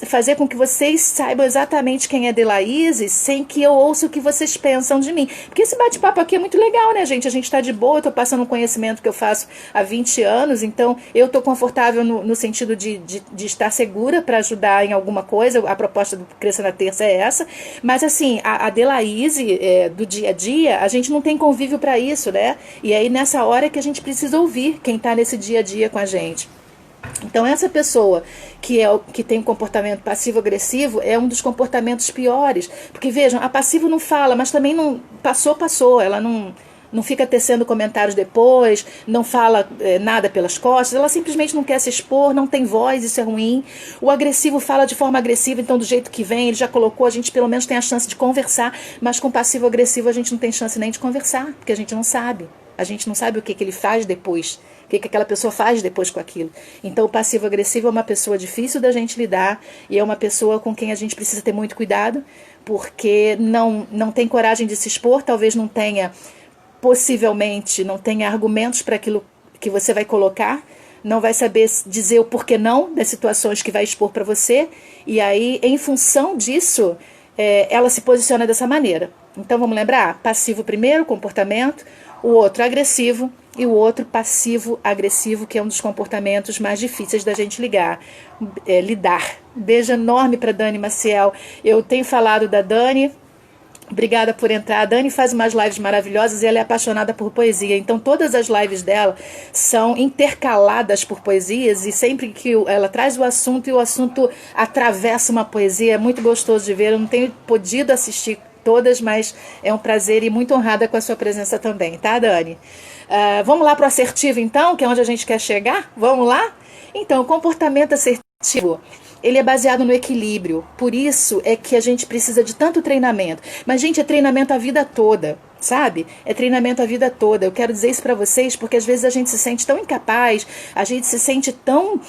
fazer com que vocês saibam exatamente quem é Delaíse sem que eu ouça o que vocês pensam de mim. Porque esse bate-papo aqui é muito legal, né, gente? A gente está de boa, eu estou passando um conhecimento que eu faço há 20 anos, então eu estou confortável no sentido de estar segura para ajudar em alguma coisa. A proposta do Cresça na Terça é essa. Mas, assim, a Delaíse do dia a dia, a gente não tem convívio para isso, né? E aí nessa hora é que a gente precisa ouvir quem está nesse dia a dia com a gente. Então essa pessoa que tem um comportamento passivo-agressivo é um dos comportamentos piores, porque vejam, a passivo não fala, mas também não passou, ela não fica tecendo comentários depois, não fala nada pelas costas, ela simplesmente não quer se expor, não tem voz, isso é ruim. O agressivo fala de forma agressiva, então do jeito que vem, ele já colocou, a gente pelo menos tem a chance de conversar, mas com passivo-agressivo a gente não tem chance nem de conversar, porque a gente não sabe. A gente não sabe o que ele faz depois, o que aquela pessoa faz depois com aquilo. Então o passivo-agressivo é uma pessoa difícil da gente lidar e é uma pessoa com quem a gente precisa ter muito cuidado, porque não tem coragem de se expor, talvez não tenha... possivelmente não tenha argumentos para aquilo que você vai colocar, não vai saber dizer o porquê não das situações que vai expor para você, e aí, em função disso, ela se posiciona dessa maneira. Então, vamos lembrar? Passivo primeiro, comportamento, o outro agressivo, e o outro passivo-agressivo, que é um dos comportamentos mais difíceis da gente lidar. Beijo enorme para Dani Maciel. Eu tenho falado da Dani... Obrigada por entrar. A Dani faz umas lives maravilhosas e ela é apaixonada por poesia. Então todas as lives dela são intercaladas por poesias e sempre que ela traz o assunto e o assunto atravessa uma poesia, é muito gostoso de ver. Eu não tenho podido assistir todas, mas é um prazer e muito honrada com a sua presença também, tá, Dani? Vamos lá para o assertivo então, que é onde a gente quer chegar? Vamos lá? Então, o comportamento assertivo... ele é baseado no equilíbrio, por isso é que a gente precisa de tanto treinamento. Mas, gente, é treinamento a vida toda, sabe? É treinamento a vida toda. Eu quero dizer isso pra vocês porque às vezes a gente se sente tão incapaz, a gente se sente tão...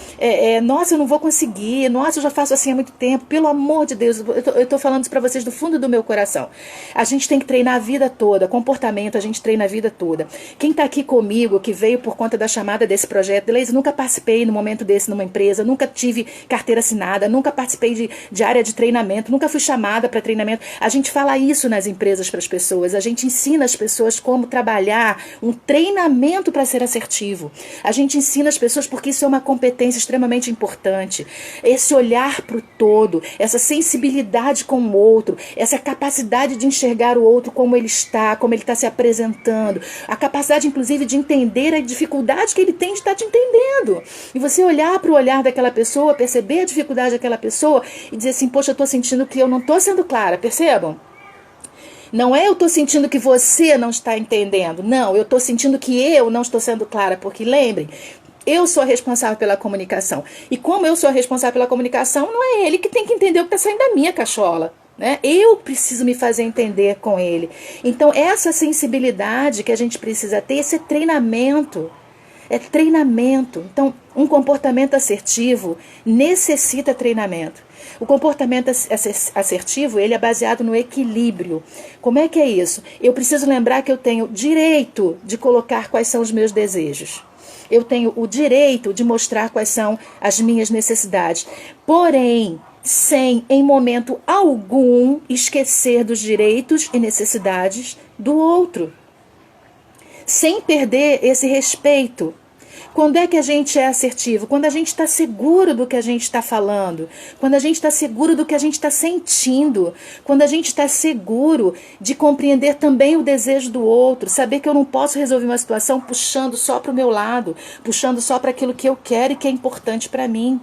nossa, eu não vou conseguir, nossa, eu já faço assim há muito tempo, pelo amor de Deus, eu tô falando isso pra vocês do fundo do meu coração. A gente tem que treinar a vida toda, comportamento a gente treina a vida toda. Quem tá aqui comigo, que veio por conta da chamada desse projeto, Delaíse, nunca participei no momento desse numa empresa, nunca tive carteira assinada, nunca participei de área de treinamento, nunca fui chamada para treinamento. A gente fala isso nas empresas para as pessoas, a gente ensina as pessoas como trabalhar, um treinamento para ser assertivo. A gente ensina as pessoas porque isso é uma competência extremamente importante. Esse olhar para o todo, essa sensibilidade com o outro, essa capacidade de enxergar o outro como ele está se apresentando, a capacidade, inclusive, de entender a dificuldade que ele tem de estar te entendendo. E você olhar para o olhar daquela pessoa, perceber a dificuldade daquela pessoa e dizer assim, poxa, eu estou sentindo que eu não estou sendo clara, percebam? Não é eu estou sentindo que você não está entendendo. Não, eu estou sentindo que eu não estou sendo clara. Porque lembrem, eu sou a responsável pela comunicação. E como eu sou a responsável pela comunicação, não é ele que tem que entender o que está saindo da minha cachola. Né? Eu preciso me fazer entender com ele. Então, essa sensibilidade que a gente precisa ter, esse treinamento. É treinamento. Então, um comportamento assertivo necessita treinamento. O comportamento assertivo, ele é baseado no equilíbrio. Como é que é isso? Eu preciso lembrar que eu tenho direito de colocar quais são os meus desejos. Eu tenho o direito de mostrar quais são as minhas necessidades. Porém, sem, em momento algum, esquecer dos direitos e necessidades do outro. Sem perder esse respeito. Quando é que a gente é assertivo? Quando a gente está seguro do que a gente está falando, quando a gente está seguro do que a gente está sentindo, quando a gente está seguro de compreender também o desejo do outro, saber que eu não posso resolver uma situação puxando só para o meu lado, puxando só para aquilo que eu quero e que é importante para mim.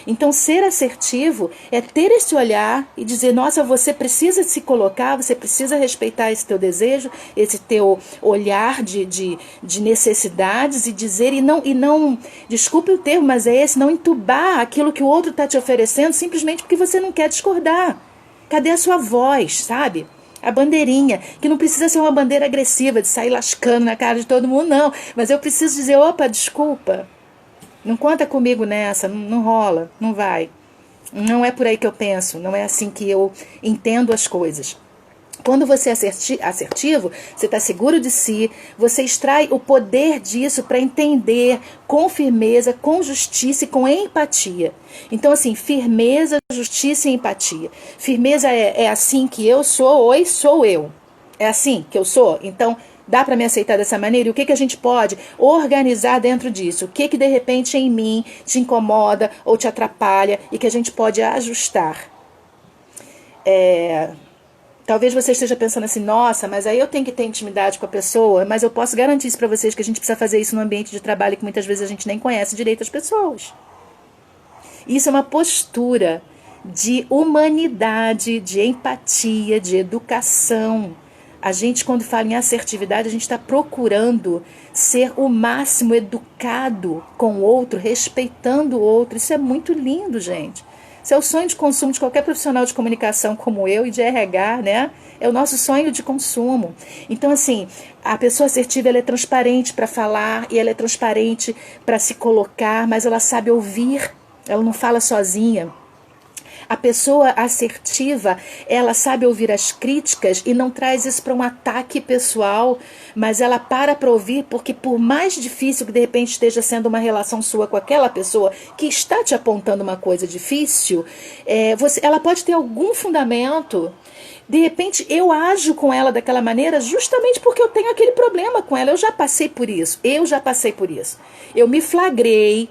Então, ser assertivo é ter esse olhar e dizer, nossa, você precisa se colocar, você precisa respeitar esse teu desejo, esse teu olhar de necessidades e dizer, e não, desculpe o termo, mas é esse, não entubar aquilo que o outro está te oferecendo simplesmente porque você não quer discordar. Cadê a sua voz, sabe? A bandeirinha, que não precisa ser uma bandeira agressiva, de sair lascando na cara de todo mundo, não. Mas eu preciso dizer, opa, desculpa. Não conta comigo nessa, não rola, não vai. Não é por aí que eu penso, não é assim que eu entendo as coisas. Quando você é assertivo, você está seguro de si, você extrai o poder disso para entender com firmeza, com justiça e com empatia. Então, assim, firmeza, justiça e empatia. Firmeza é assim que eu sou, oi, sou eu. É assim que eu sou? Então, dá para me aceitar dessa maneira? E o que a gente pode organizar dentro disso? O que de repente em mim te incomoda ou te atrapalha e que a gente pode ajustar? Talvez você esteja pensando assim, nossa, mas aí eu tenho que ter intimidade com a pessoa, mas eu posso garantir isso para vocês que a gente precisa fazer isso no ambiente de trabalho que muitas vezes a gente nem conhece direito as pessoas. Isso é uma postura de humanidade, de empatia, de educação. A gente, quando fala em assertividade, a gente está procurando ser o máximo educado com o outro, respeitando o outro. Isso é muito lindo, gente. Isso é o sonho de consumo de qualquer profissional de comunicação como eu e de RH, né? É o nosso sonho de consumo. Então, assim, a pessoa assertiva, ela é transparente para falar e ela é transparente para se colocar, mas ela sabe ouvir, ela não fala sozinha. A pessoa assertiva, ela sabe ouvir as críticas e não traz isso para um ataque pessoal, mas ela para ouvir, porque por mais difícil que de repente esteja sendo uma relação sua com aquela pessoa que está te apontando uma coisa difícil, ela pode ter algum fundamento. De repente eu ajo com ela daquela maneira justamente porque eu tenho aquele problema com ela. Eu já passei por isso. Eu me flagrei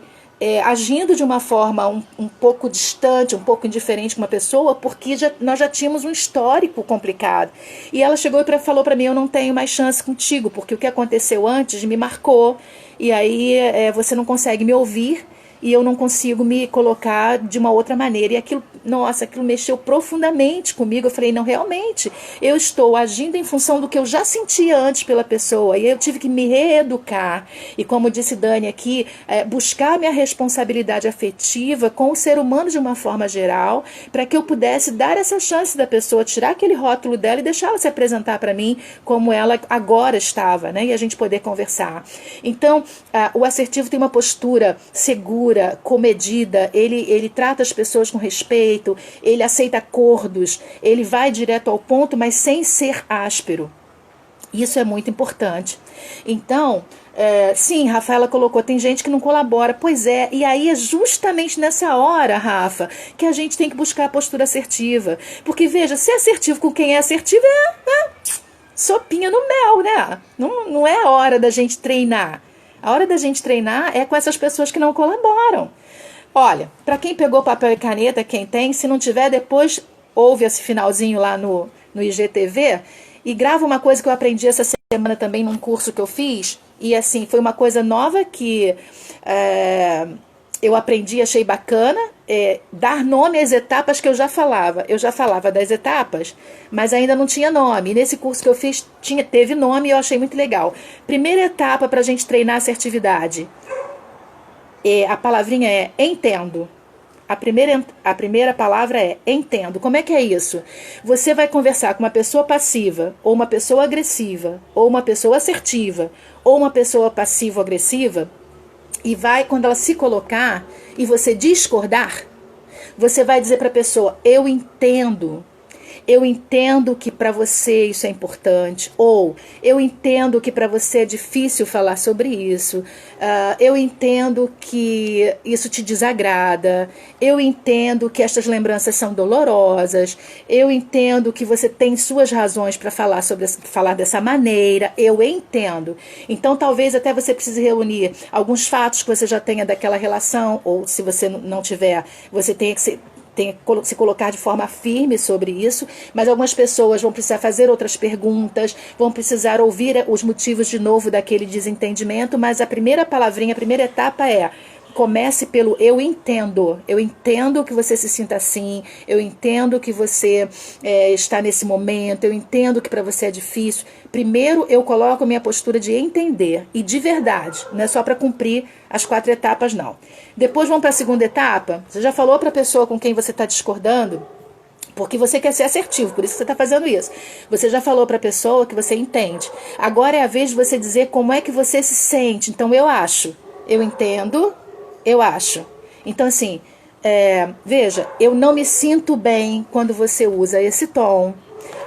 agindo de uma forma um pouco distante, um pouco indiferente com uma pessoa, porque nós já tínhamos um histórico complicado. E ela chegou e falou para mim, eu não tenho mais chance contigo, porque o que aconteceu antes me marcou, e aí você não consegue me ouvir, e eu não consigo me colocar de uma outra maneira. E aquilo mexeu profundamente comigo. Eu falei, não, realmente, eu estou agindo em função do que eu já sentia antes pela pessoa. E eu tive que me reeducar. E como disse Dani aqui, buscar minha responsabilidade afetiva com o ser humano de uma forma geral, para que eu pudesse dar essa chance da pessoa, tirar aquele rótulo dela e deixá-la se apresentar para mim como ela agora estava, né? E a gente poder conversar. Então, o assertivo tem uma postura segura, comedida, ele trata as pessoas com respeito, ele aceita acordos, ele vai direto ao ponto, mas sem ser áspero. Isso é muito importante. Então, sim, Rafaela colocou, tem gente que não colabora. Pois é, e aí é justamente nessa hora, Rafa, que a gente tem que buscar a postura assertiva. Porque, veja, ser assertivo com quem é assertivo é sopinha no mel, né? Não é a hora da gente treinar. A hora da gente treinar é com essas pessoas que não colaboram. Olha, para quem pegou papel e caneta, quem tem, se não tiver, depois ouve esse finalzinho lá no IGTV e grava uma coisa que eu aprendi essa semana também num curso que eu fiz. E assim, foi uma coisa nova que eu aprendi, achei bacana, dar nome às etapas que eu já falava. Eu já falava das etapas, mas ainda não tinha nome. E nesse curso que eu fiz, teve nome e eu achei muito legal. Primeira etapa para a gente treinar assertividade. A palavrinha é entendo. A primeira palavra é entendo. Como é que é isso? Você vai conversar com uma pessoa passiva, ou uma pessoa agressiva, ou uma pessoa assertiva, ou uma pessoa passivo-agressiva, e vai, quando ela se colocar e você discordar, você vai dizer para a pessoa, eu entendo. Eu entendo que para você isso é importante. Ou eu entendo que para você é difícil falar sobre isso. Eu entendo que isso te desagrada. Eu entendo que estas lembranças são dolorosas. Eu entendo que você tem suas razões para falar dessa maneira. Eu entendo. Então talvez até você precise reunir alguns fatos que você já tenha daquela relação, ou se você não tiver, você tenha que se colocar de forma firme sobre isso, mas algumas pessoas vão precisar fazer outras perguntas, vão precisar ouvir os motivos de novo daquele desentendimento, mas a primeira palavrinha, a primeira etapa é: comece pelo eu entendo. Eu entendo que você se sinta assim, eu entendo que você está nesse momento, eu entendo que para você é difícil. Primeiro eu coloco minha postura de entender, e de verdade, não é só para cumprir as 4 etapas, não. Depois vamos para a segunda etapa. Você já falou para a pessoa com quem você está discordando, porque você quer ser assertivo, por isso que você está fazendo isso. Você já falou para a pessoa que você entende. Agora é a vez de você dizer como é que você se sente. Então eu acho, eu entendo, eu acho. Então assim, veja, eu não me sinto bem quando você usa esse tom.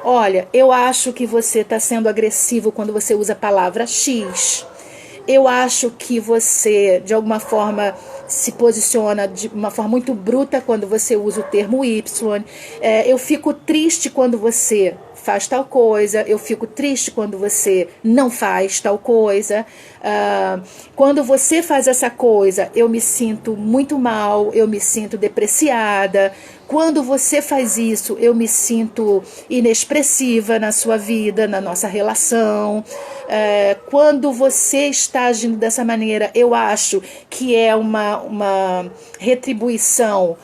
Olha, eu acho que você está sendo agressivo quando você usa a palavra X. Eu acho que você, de alguma forma, se posiciona de uma forma muito bruta quando você usa o termo Y. Eu fico triste quando você faz tal coisa, eu fico triste quando você não faz tal coisa. Quando você faz essa coisa, eu me sinto muito mal, eu me sinto depreciada. Quando você faz isso, eu me sinto inexpressiva na sua vida, na nossa relação. Quando você está agindo dessa maneira, eu acho que é uma retribuição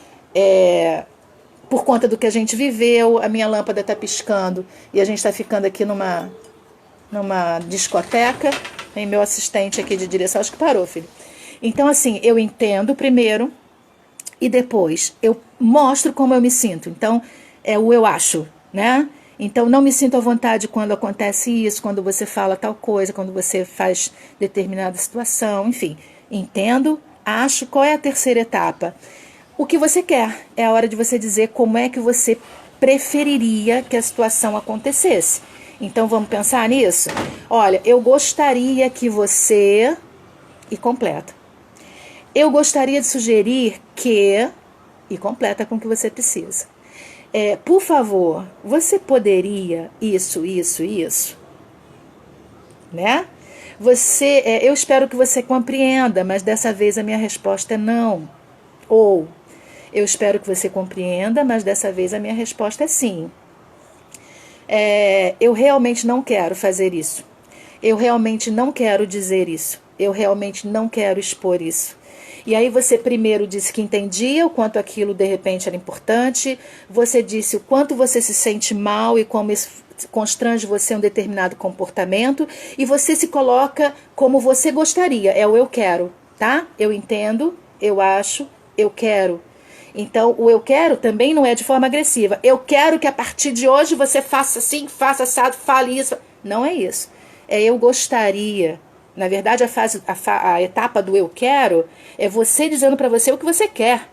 por conta do que a gente viveu. A minha lâmpada está piscando e a gente está ficando aqui numa discoteca. Tem meu assistente aqui de direção, acho que parou, filho. Então, assim, eu entendo primeiro e depois eu mostro como eu me sinto. Então, é o eu acho, né? Então, não me sinto à vontade quando acontece isso, quando você fala tal coisa, quando você faz determinada situação, enfim. Entendo, acho. Qual é a terceira etapa? O que você quer. É a hora de você dizer como é que você preferiria que a situação acontecesse. Então, vamos pensar nisso? Olha, eu gostaria que você... E completa. Eu gostaria de sugerir que... E completa com o que você precisa. Por favor, você poderia isso, né? Eu espero que você compreenda, mas dessa vez a minha resposta é não. Ou, eu espero que você compreenda, mas dessa vez a minha resposta é sim. Eu realmente não quero fazer isso. Eu realmente não quero dizer isso. Eu realmente não quero expor isso. E aí você primeiro disse que entendia o quanto aquilo de repente era importante, você disse o quanto você se sente mal e como isso constrange você a um determinado comportamento, e você se coloca como você gostaria, é o eu quero, tá? Eu entendo, eu acho, eu quero. Então, o eu quero também não é de forma agressiva. Eu quero que a partir de hoje você faça assim, faça assado, fale isso. Não é isso. Eu gostaria. Na verdade, a etapa do eu quero é você dizendo para você o que você quer.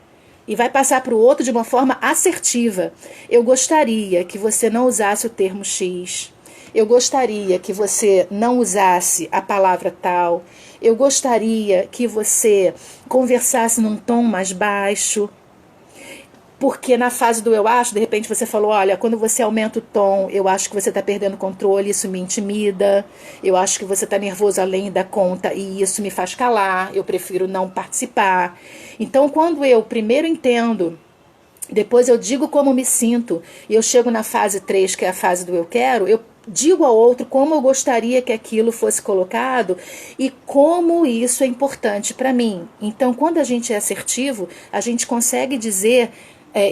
E vai passar para o outro de uma forma assertiva. Eu gostaria que você não usasse o termo X. Eu gostaria que você não usasse a palavra tal. Eu gostaria que você conversasse num tom mais baixo. Porque na fase do eu acho, de repente você falou, olha, quando você aumenta o tom, eu acho que você está perdendo o controle, isso me intimida. Eu acho que você está nervoso além da conta e isso me faz calar. Eu prefiro não participar. Então, quando eu primeiro entendo, depois eu digo como me sinto, e eu chego na fase 3, que é a fase do eu quero, eu digo ao outro como eu gostaria que aquilo fosse colocado e como isso é importante para mim. Então, quando a gente é assertivo, a gente consegue dizer...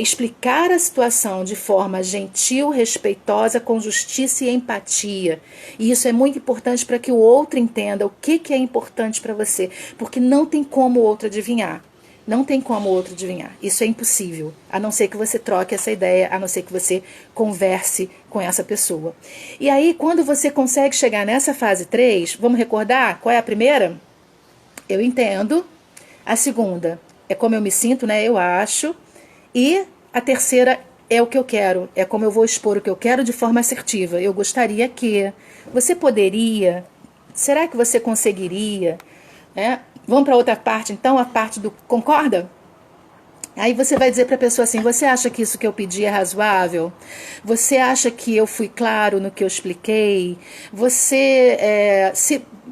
explicar a situação de forma gentil, respeitosa, com justiça e empatia. E isso é muito importante para que o outro entenda o que é importante para você, porque não tem como o outro adivinhar. Não tem como o outro adivinhar. Isso é impossível, a não ser que você troque essa ideia, a não ser que você converse com essa pessoa. E aí, quando você consegue chegar nessa fase 3, vamos recordar qual é a primeira? Eu entendo. A segunda é como eu me sinto, né? Eu acho. E a terceira é o que eu quero, é como eu vou expor o que eu quero de forma assertiva. Eu gostaria que, você poderia, será que você conseguiria? Vamos para outra parte, então, a parte do concorda? Aí você vai dizer para a pessoa assim, você acha que isso que eu pedi é razoável? Você acha que eu fui claro no que eu expliquei?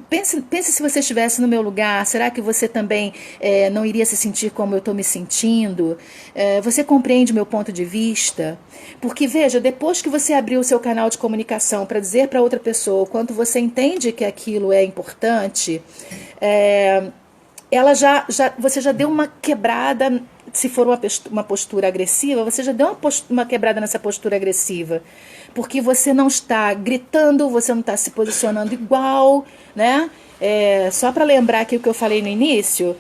Pense se você estivesse no meu lugar, será que você também não iria se sentir como eu estou me sentindo? Você compreende meu ponto de vista? Porque veja, depois que você abriu o seu canal de comunicação para dizer para outra pessoa o quanto você entende que aquilo é importante, você já deu uma quebrada. Se for uma postura agressiva, você já deu uma quebrada nessa postura agressiva. Porque você não está gritando, você não está se posicionando igual, né? Só para lembrar aqui o que eu falei no início,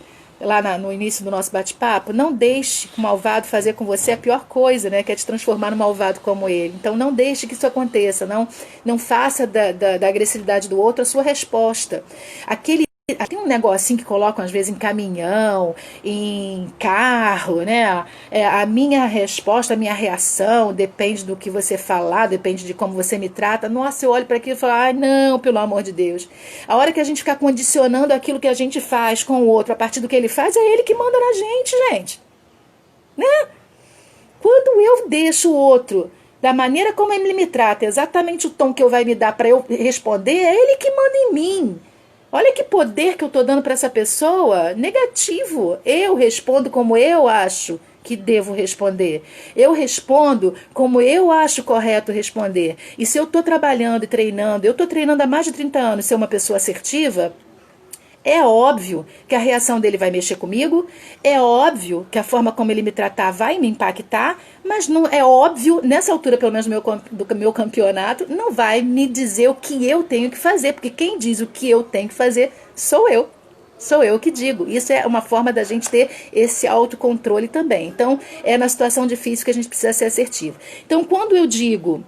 no início do nosso bate-papo, não deixe o malvado fazer com você a pior coisa, né? Que é te transformar num malvado como ele. Então não deixe que isso aconteça, não faça da agressividade do outro a sua resposta. Tem um negocinho que colocam às vezes em caminhão, em carro, né? A minha resposta, a minha reação depende do que você falar, depende de como você me trata. Nossa, eu olho para aquilo e falo, ai não, pelo amor de Deus. A hora que a gente ficar condicionando aquilo que a gente faz com o outro a partir do que ele faz, é ele que manda na gente, né? Quando eu deixo o outro da maneira como ele me trata, exatamente o tom que eu vai me dar para eu responder, é ele que manda em mim. Olha que poder que eu estou dando para essa pessoa, negativo. Eu respondo como eu acho que devo responder. Eu respondo como eu acho correto responder. E se eu estou trabalhando e treinando, eu estou treinando há mais de 30 anos ser uma pessoa assertiva, é óbvio que a reação dele vai mexer comigo, é óbvio que a forma como ele me tratar vai me impactar, mas não é óbvio, nessa altura, pelo menos do meu campeonato, não vai me dizer o que eu tenho que fazer, porque quem diz o que eu tenho que fazer sou eu. Sou eu que digo. Isso é uma forma da gente ter esse autocontrole também. Então, é na situação difícil que a gente precisa ser assertivo. Então, quando eu digo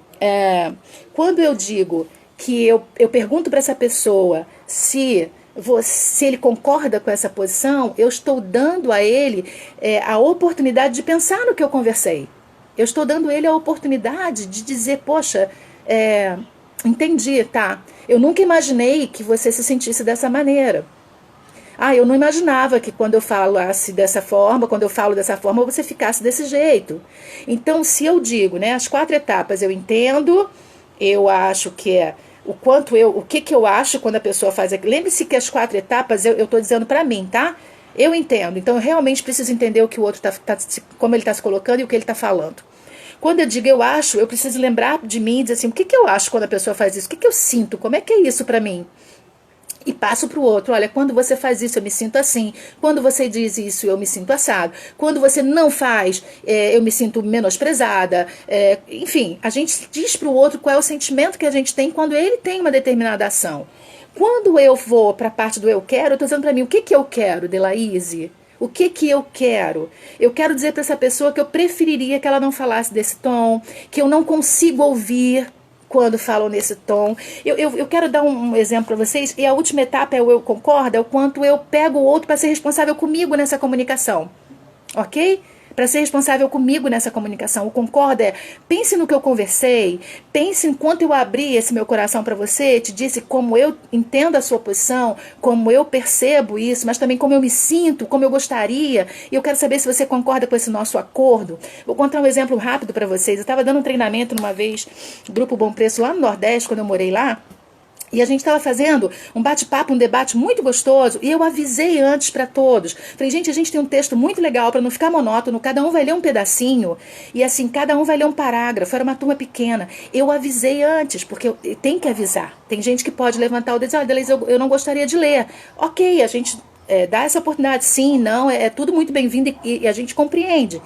que eu pergunto para essa pessoa se ele concorda com essa posição, eu estou dando a ele a oportunidade de pensar no que eu conversei. Eu estou dando a ele a oportunidade de dizer, poxa, entendi, tá? Eu nunca imaginei que você se sentisse dessa maneira. Eu não imaginava que quando eu falasse dessa forma, você ficasse desse jeito. Então, se eu digo, né, as 4 etapas, eu entendo, eu acho que o que eu acho quando a pessoa faz aquilo. Lembre-se que as 4 etapas eu estou dizendo para mim, tá? Eu entendo, então eu realmente preciso entender o que o outro como ele está se colocando e o que ele está falando. Quando eu digo eu acho, eu preciso lembrar de mim e dizer assim, o que eu acho quando a pessoa faz isso? O que eu sinto? Como é que é isso para mim? E passo para o outro, olha, quando você faz isso eu me sinto assim, quando você diz isso eu me sinto assado, quando você não faz eu me sinto menosprezada, enfim, a gente diz para o outro qual é o sentimento que a gente tem quando ele tem uma determinada ação. Quando eu vou para a parte do eu quero, eu estou dizendo para mim, o que eu quero, Delaíse? O que eu quero? Eu quero dizer para essa pessoa que eu preferiria que ela não falasse desse tom, que eu não consigo ouvir quando falam nesse tom. Eu quero dar um exemplo para vocês, e a última etapa é o eu concordo, é o quanto eu pego o outro para ser responsável comigo nessa comunicação. Ok? Para ser responsável comigo nessa comunicação. O concorda pense no que eu conversei, pense enquanto eu abri esse meu coração para você, te disse como eu entendo a sua posição, como eu percebo isso, mas também como eu me sinto, como eu gostaria, e eu quero saber se você concorda com esse nosso acordo. Vou contar um exemplo rápido para vocês. Eu estava dando um treinamento uma vez, Grupo Bom Preço, lá no Nordeste, quando eu morei lá. E a gente estava fazendo um bate-papo, um debate muito gostoso, e eu avisei antes para todos. Falei, gente, a gente tem um texto muito legal para não ficar monótono, cada um vai ler um pedacinho, e assim, cada um vai ler um parágrafo, era uma turma pequena. Eu avisei antes, porque tem que avisar. Tem gente que pode levantar o dedo e dizer, Deleuze, eu não gostaria de ler. Ok, a gente dá essa oportunidade, sim, não, é tudo muito bem-vindo e a gente compreende.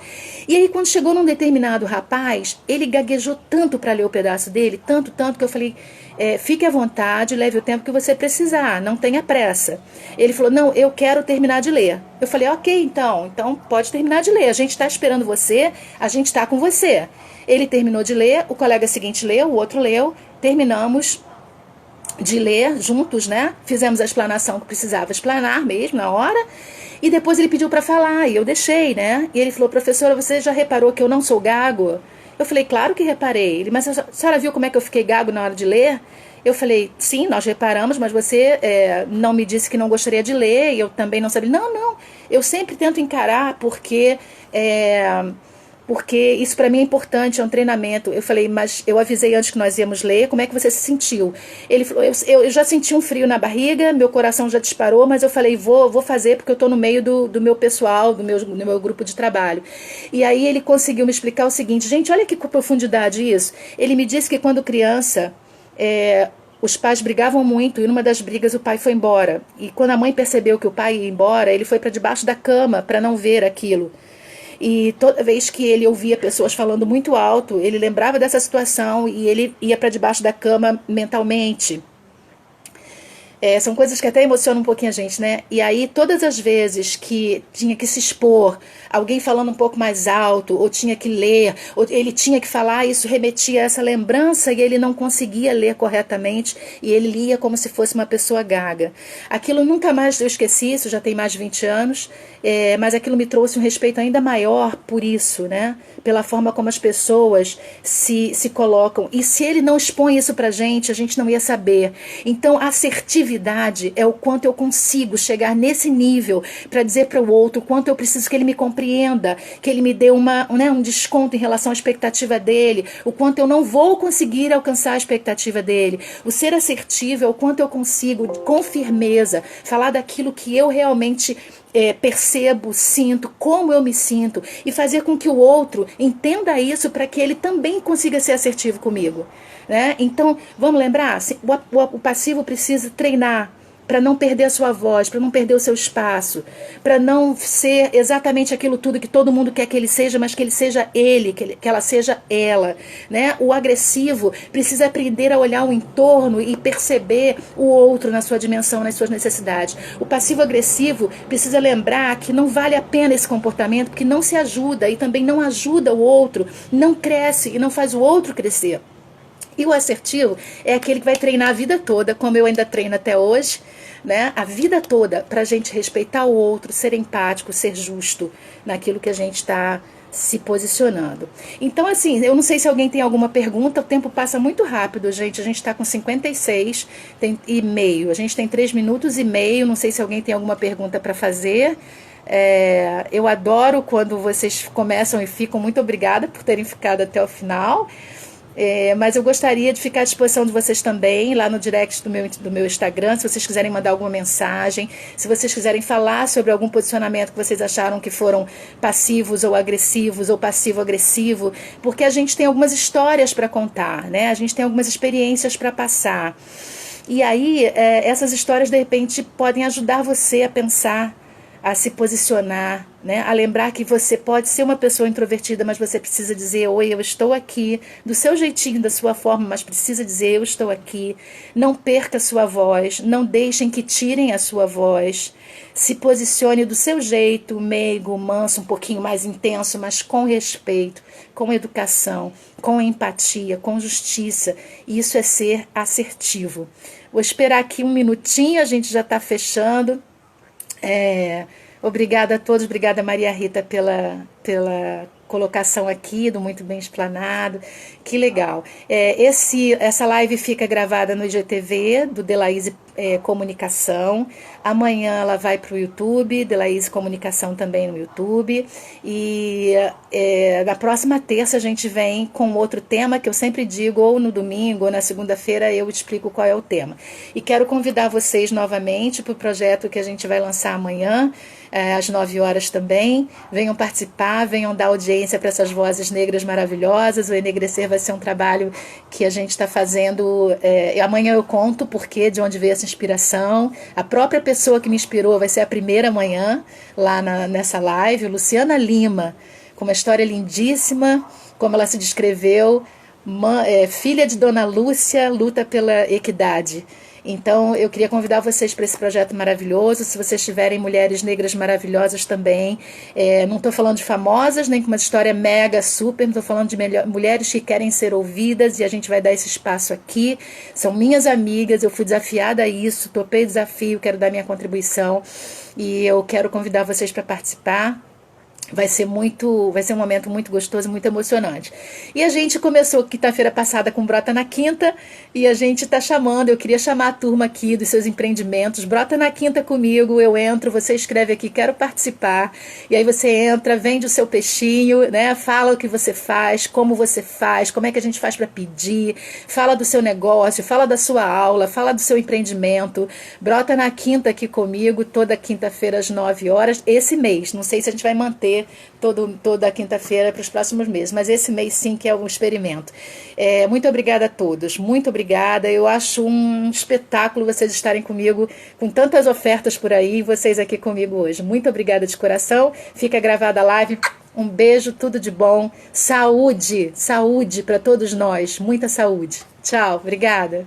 E aí, quando chegou num determinado rapaz, ele gaguejou tanto para ler o pedaço dele, tanto, que eu falei, fique à vontade, leve o tempo que você precisar, não tenha pressa. Ele falou, não, eu quero terminar de ler. Eu falei, ok, então pode terminar de ler, a gente está esperando você, a gente está com você. Ele terminou de ler, o colega seguinte leu, o outro leu, terminamos de ler juntos, né? Fizemos a explanação que precisava explanar mesmo na hora. E depois ele pediu para falar e eu deixei, né? E ele falou, professora, você já reparou que eu não sou gago? Eu falei, claro que reparei. Ele, mas a senhora viu como é que eu fiquei gago na hora de ler? Eu falei, sim, nós reparamos, mas você não me disse que não gostaria de ler, e eu também não sabia. Não, não, eu sempre tento encarar porque isso para mim é importante, é um treinamento. Eu falei, mas eu avisei antes que nós íamos ler, como é que você se sentiu? Ele falou, eu já senti um frio na barriga, meu coração já disparou, mas eu falei, vou fazer porque eu estou no meio do meu pessoal, do meu grupo de trabalho. E aí ele conseguiu me explicar o seguinte, gente, olha que profundidade isso. Ele me disse que quando criança, os pais brigavam muito e numa das brigas o pai foi embora. E quando a mãe percebeu que o pai ia embora, ele foi para debaixo da cama para não ver aquilo. E toda vez que ele ouvia pessoas falando muito alto, ele lembrava dessa situação e ele ia para debaixo da cama mentalmente. São coisas que até emocionam um pouquinho a gente, né? E aí, todas as vezes que tinha que se expor, alguém falando um pouco mais alto, ou tinha que ler, ou ele tinha que falar, isso remetia a essa lembrança e ele não conseguia ler corretamente e ele lia como se fosse uma pessoa gaga. Aquilo nunca mais eu esqueci, isso já tem mais de 20 anos, mas aquilo me trouxe um respeito ainda maior por isso, né? Pela forma como as pessoas se colocam. E se ele não expõe isso pra gente, a gente não ia saber. Então, a assertividade é o quanto eu consigo chegar nesse nível para dizer para o outro o quanto eu preciso que ele me compreenda, que ele me dê um desconto em relação à expectativa dele, o quanto eu não vou conseguir alcançar a expectativa dele. O ser assertivo é o quanto eu consigo, com firmeza, falar daquilo que eu realmente percebo, sinto, como eu me sinto e fazer com que o outro entenda isso para que ele também consiga ser assertivo comigo, né? Então, vamos lembrar, o passivo precisa treinar para não perder a sua voz, para não perder o seu espaço, para não ser exatamente aquilo tudo que todo mundo quer que ele seja, mas que ele seja ele, que ela seja ela, né? O agressivo precisa aprender a olhar o entorno e perceber o outro na sua dimensão, nas suas necessidades. O passivo-agressivo precisa lembrar que não vale a pena esse comportamento, porque não se ajuda e também não ajuda o outro, não cresce e não faz o outro crescer. E o assertivo é aquele que vai treinar a vida toda, como eu ainda treino até hoje, né? A vida toda, para a gente respeitar o outro, ser empático, ser justo naquilo que a gente está se posicionando. Então, assim, eu não sei se alguém tem alguma pergunta, o tempo passa muito rápido, gente. A gente está com 56 e meio, a gente tem 3 minutos e meio, não sei se alguém tem alguma pergunta para fazer. Eu adoro quando vocês começam e ficam, muito obrigada por terem ficado até o final. Mas eu gostaria de ficar à disposição de vocês também, lá no direct do meu Instagram, se vocês quiserem mandar alguma mensagem, se vocês quiserem falar sobre algum posicionamento que vocês acharam que foram passivos ou agressivos, ou passivo-agressivo, porque a gente tem algumas histórias para contar, né? A gente tem algumas experiências para passar. E aí, essas histórias, de repente, podem ajudar você a pensar, a se posicionar, né? A lembrar que você pode ser uma pessoa introvertida, mas você precisa dizer, oi, eu estou aqui, do seu jeitinho, da sua forma, mas precisa dizer, eu estou aqui. Não perca a sua voz, não deixem que tirem a sua voz. Se posicione do seu jeito, meigo, manso, um pouquinho mais intenso, mas com respeito, com educação, com empatia, com justiça. E isso é ser assertivo. Vou esperar aqui um minutinho, a gente já está fechando. Obrigada a todos, obrigada Maria Rita pela colocação aqui, do Muito Bem Explanado, que legal. Essa live fica gravada no IGTV do Delaíse Comunicação, amanhã ela vai para o YouTube, Delaíse Comunicação também no YouTube, e na próxima terça a gente vem com outro tema que eu sempre digo, ou no domingo ou na segunda-feira eu explico qual é o tema. E quero convidar vocês novamente para o projeto que a gente vai lançar amanhã, às 9 horas também. Venham participar, venham dar audiência para essas vozes negras maravilhosas. O Enegrecer vai ser um trabalho que a gente está fazendo. Amanhã eu conto porque, de onde veio essa inspiração. A própria pessoa que me inspirou vai ser a primeira amanhã, lá nessa live, Luciana Lima, com uma história lindíssima, como ela se descreveu, filha de Dona Lúcia, luta pela equidade. Então, eu queria convidar vocês para esse projeto maravilhoso. Se vocês tiverem mulheres negras maravilhosas também, não estou falando de famosas, nem com uma história mega, super, não estou falando de mulheres que querem ser ouvidas, e a gente vai dar esse espaço aqui. São minhas amigas, eu fui desafiada a isso, topei o desafio, quero dar minha contribuição, e eu quero convidar vocês para participar. Vai ser um momento muito gostoso, muito emocionante. E a gente começou quinta-feira passada com Brota na Quinta e a gente está chamando, eu queria chamar a turma aqui dos seus empreendimentos. Brota na Quinta comigo, eu entro, você escreve aqui, quero participar. E aí você entra, vende o seu peixinho, né? Fala o que você faz, como é que a gente faz para pedir, fala do seu negócio, fala da sua aula, fala do seu empreendimento. Brota na Quinta aqui comigo, toda quinta-feira às 9 horas, esse mês. Não sei se a gente vai manter toda quinta-feira para os próximos meses, mas esse mês sim que é um experimento. Muito obrigada a todos, muito obrigada. Eu acho um espetáculo vocês estarem comigo com tantas ofertas por aí e vocês aqui comigo hoje. Muito obrigada de coração. Fica gravada a live. Um beijo, tudo de bom. Saúde, saúde para todos nós. Muita saúde. Tchau, obrigada.